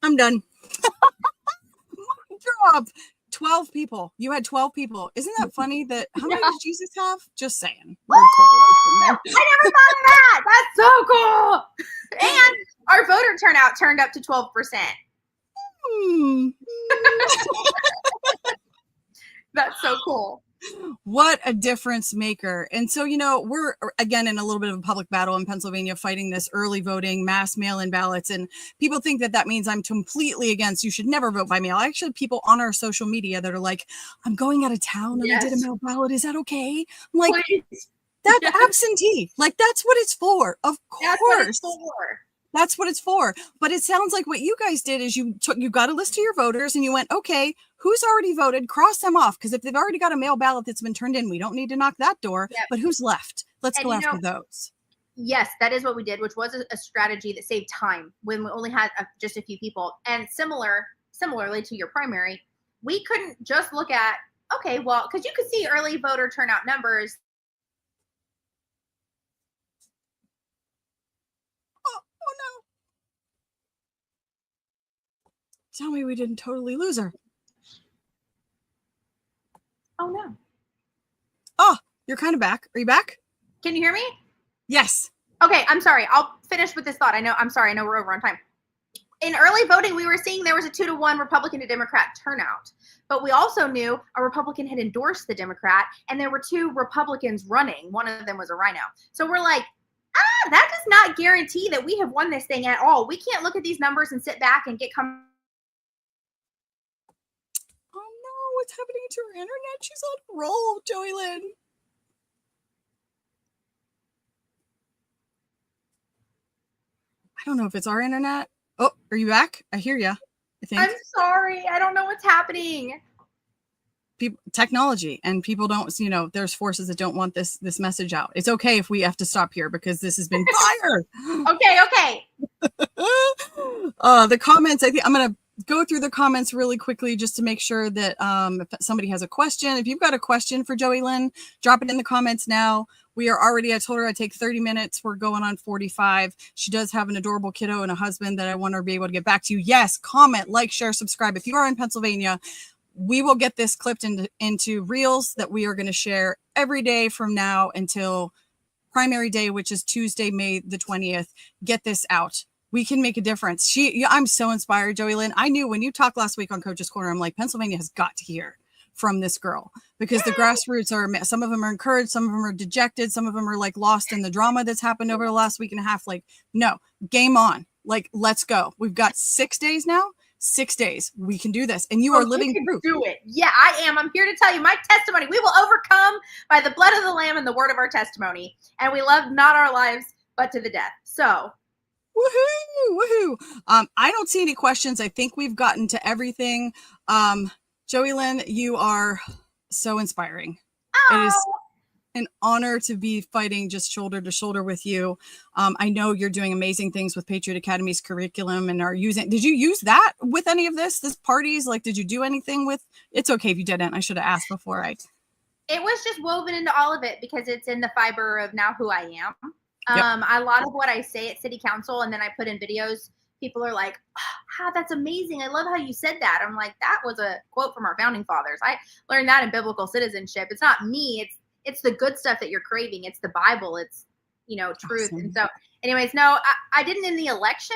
I'm done. Drop 12 people. You had 12 people. Isn't that funny? That how many did Jesus have? Just saying. I never thought of that. That's so cool. And our voter turnout turned up to 12%. That's so cool. What a difference maker. And so, we're again in a little bit of a public battle in Pennsylvania fighting this early voting, mass mail-in ballots. And people think that means I'm completely against, you should never vote by mail. Actually, people on our social media that are like, I'm going out of town and I did a mail ballot. Is that okay? I'm like, that's absentee. Like, that's what it's for. Of course. That's what it's for. But it sounds like what you guys did is you got a list of your voters and you went, okay, who's already voted? Cross them off. Because if they've already got a mail ballot that's been turned in, we don't need to knock that door. Yep. But who's left? Let's go after those. Yes, that is what we did, which was a strategy that saved time when we only had just a few people. And similarly to your primary, we couldn't just look at, okay, well, because you could see early voter turnout numbers. Tell me we didn't totally lose her. Oh, no. Oh, you're kind of back. Are you back? Can you hear me? Yes. Okay, I'm sorry. I'll finish with this thought. I'm sorry. I know we're over on time. In early voting, we were seeing there was a 2-to-1 Republican to Democrat turnout. But we also knew a Republican had endorsed the Democrat, and there were 2 Republicans running. One of them was a rhino. So we're like, that does not guarantee that we have won this thing at all. We can't look at these numbers and sit back and get comfortable. What's happening to her internet? She's on a roll, Joeylynn. I don't know if it's our internet. Oh, are you back? I hear you. I think. I'm sorry. I don't know what's happening. technology, and people don't, there's forces that don't want this message out. It's okay if we have to stop here because this has been fire. Okay. The comments, I think I'm going to go through the comments really quickly just to make sure that if somebody has a question, if you've got a question for Joeylynn, drop it in the comments now. We are already, I told her I'd take 30 minutes. We're going on 45. She does have an adorable kiddo and a husband that I want her to be able to get back to you. Yes, comment, like, share, subscribe. If you are in Pennsylvania, we will get this clipped into reels that we are going to share every day from now until primary day, which is Tuesday, May the 20th. Get this out. We can make a difference. I'm so inspired, Joeylynn. I knew when you talked last week on Coach's Corner, I'm like, Pennsylvania has got to hear from this girl, because the grassroots are, some of them are encouraged, some of them are dejected, some of them are like lost in the drama that's happened over the last week and a half. Like, no, game on. Like, let's go. We've got 6 days now. 6 days. We can do this. And you are living proof. Do it. Yeah, I am. I'm here to tell you my testimony. We will overcome by the blood of the Lamb and the word of our testimony. And we love not our lives, but to the death. So woohoo. I don't see any questions. I think we've gotten to everything. Joeylynn, you are so inspiring. It is an honor to be fighting just shoulder to shoulder with you. I know you're doing amazing things with Patriot Academy's curriculum and are using, did you use that with any of this parties? Like, did you do anything with, it's okay if you didn't. I should have asked before It was just woven into all of it because it's in the fiber of now who I am. Yep. A lot of what I say at city council and then I put in videos, people are like, oh, that's amazing. I love how you said that. I'm like, that was a quote from our founding fathers. I learned that in biblical citizenship. It's not me. It's the good stuff that you're craving. It's the Bible. It's, truth. Awesome. And so anyways, no, I didn't in the election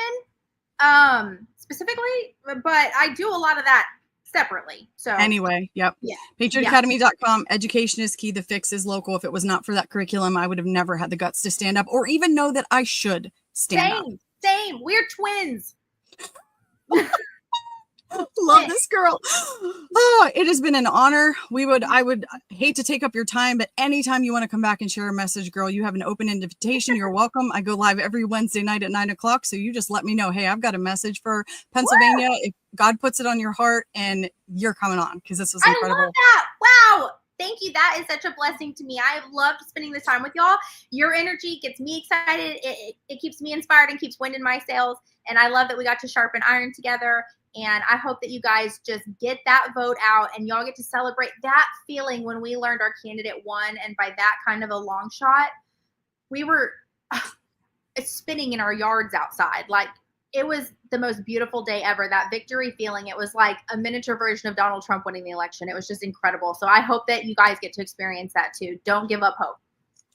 specifically, but I do a lot of that separately. So anyway, yep. Yeah. PatriotAcademy.com. Education is key. The fix is local. If it was not for that curriculum, I would have never had the guts to stand up or even know that I should stand up. Same. We're twins. Love this girl. Oh, it has been an honor. I would hate to take up your time, but anytime you want to come back and share a message, girl, you have an open invitation. You're welcome. I go live every Wednesday night at 9:00. So you just let me know, hey, I've got a message for Pennsylvania. If God puts it on your heart and you're coming on, because this was incredible. I love that. Wow. Thank you. That is such a blessing to me. I've loved spending this time with y'all. Your energy gets me excited. It keeps me inspired and keeps wind in my sails. And I love that we got to sharpen iron together. And I hope that you guys just get that vote out and y'all get to celebrate that feeling when we learned our candidate won. And by that kind of a long shot, we were spinning in our yards outside. Like, it was the most beautiful day ever. That victory feeling, it was like a miniature version of Donald Trump winning the election. It was just incredible. So I hope that you guys get to experience that too. Don't give up hope.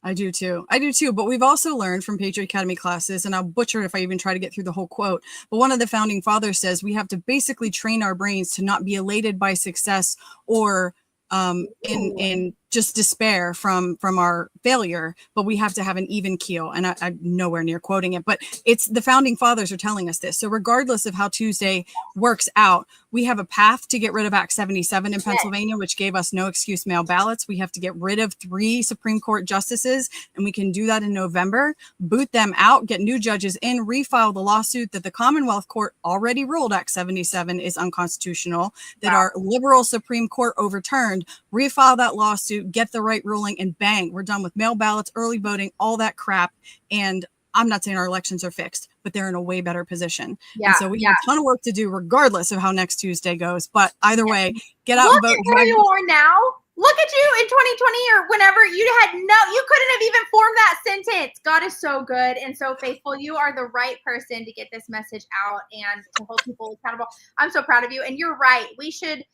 I do too. But we've also learned from Patriot Academy classes, and I'll butcher it if I even try to get through the whole quote, but one of the founding fathers says we have to basically train our brains to not be elated by success or in just despair from our failure, but we have to have an even keel. And I'm nowhere near quoting it, but it's the founding fathers are telling us this. So regardless of how Tuesday works out, we have a path to get rid of Act 77 in Pennsylvania, which gave us no excuse mail ballots. We have to get rid of 3 Supreme Court justices, and we can do that in November, boot them out, get new judges in, refile the lawsuit that the Commonwealth Court already ruled Act 77 is unconstitutional, that our liberal Supreme Court overturned, refile that lawsuit, get the right ruling, and bang, we're done with mail ballots, early voting, all that crap. And I'm not saying our elections are fixed, but they're in a way better position. Yeah, and so we have a ton of work to do regardless of how next Tuesday goes. But either way, get out and vote. Look at where you are now. Look at you in 2020 or whenever. You couldn't have even formed that sentence. God is so good and so faithful. You are the right person to get this message out and to hold people accountable. I'm so proud of you. And you're right. We should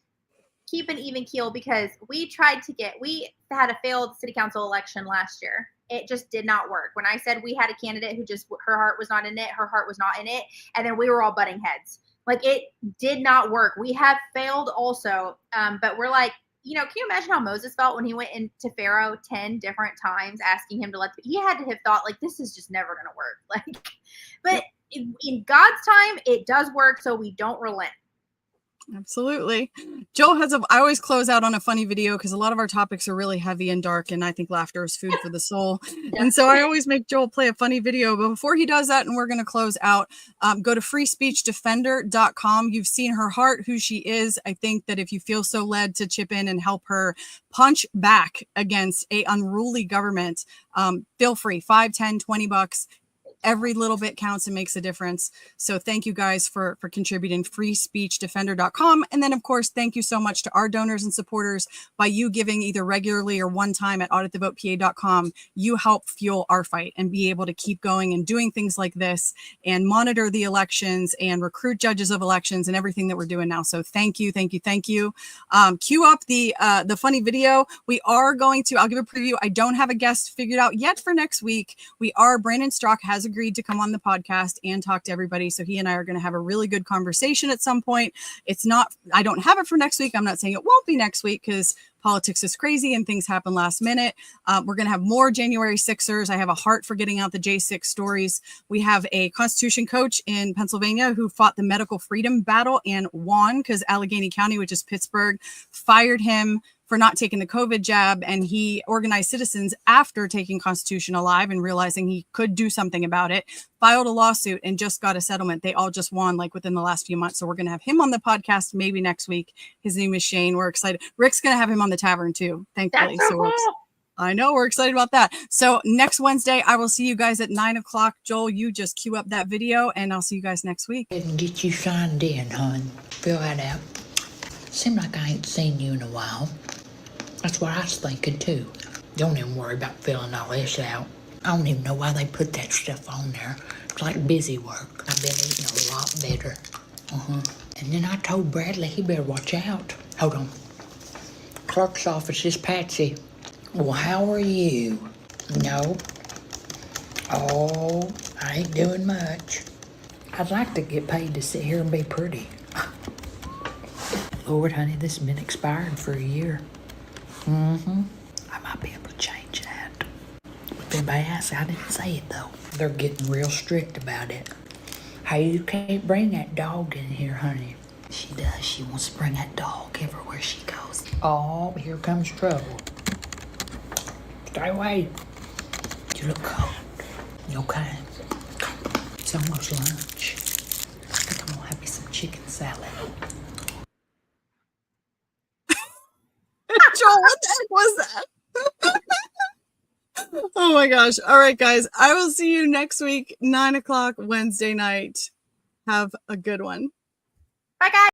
keep an even keel because we had a failed city council election last year. It just did not work. When I said we had a candidate who her heart was not in it, her heart was not in it. And then we were all butting heads. Like, it did not work. We have failed also. But we're like, can you imagine how Moses felt when he went into Pharaoh 10 different times asking him to he had to have thought like, this is just never going to work. But in God's time, it does work. So we don't relent. Absolutely. Joel I always close out on a funny video because a lot of our topics are really heavy and dark, and I think laughter is food for the soul. And so I always make Joel play a funny video. But before he does that, and we're going to close out, go to freespeechdefender.com. You've seen her heart, who she is. I think that if you feel so led to chip in and help her punch back against a unruly government, feel free. $5, $10, $20. Every little bit counts and makes a difference. So thank you guys for contributing. freespeechdefender.com. And then, of course, thank you so much to our donors and supporters. By you giving either regularly or one time at auditthevotepA.com, you help fuel our fight and be able to keep going and doing things like this and monitor the elections and recruit judges of elections and everything that we're doing now. So thank you, thank you, thank you. Cue up the funny video. We are going to, I'll give a preview. I don't have a guest figured out yet for next week. Brandon Strock has agreed to come on the podcast and talk to everybody. So he and I are going to have a really good conversation at some point. I don't have it for next week. I'm not saying it won't be next week because politics is crazy and things happen last minute. We're going to have more January 6ers. I have a heart for getting out the J6 stories. We have a Constitution coach in Pennsylvania who fought the medical freedom battle and won because Allegheny County, which is Pittsburgh, fired him for not taking the COVID jab. And he organized citizens after taking Constitution alive and realizing he could do something about it, filed a lawsuit and just got a settlement. They all just won like within the last few months. So we're going to have him on the podcast maybe next week. His name is Shane. We're excited. Rick's going to have him on the tavern too, thankfully. That's so cool. I know we're excited about that. So next Wednesday, I will see you guys at 9:00. Joel, you just cue up that video and I'll see you guys next week. And get you signed in, hon. Fill that out. Seems like I ain't seen you in a while. That's what I was thinking too. Don't even worry about filling all this out. I don't even know why they put that stuff on there. It's like busy work. I've been eating a lot better. And then I told Bradley he better watch out. Hold on. Clerk's office is Patsy. Well, how are you? No. Oh, I ain't doing much. I'd like to get paid to sit here and be pretty. Lord, honey, this has been expired for a year. I might be able to change that. If anybody asks, I didn't say it though. They're getting real strict about it. Hey, you can't bring that dog in here, honey. She does. She wants to bring that dog everywhere she goes. Oh, here comes trouble. Stay away. You look cold. You okay? It's almost lunch. I think I'm gonna have me some chicken salad. Joel, what the heck was that? Oh my gosh. All right, guys. I will see you next week, 9:00 Wednesday night. Have a good one. Bye, guys.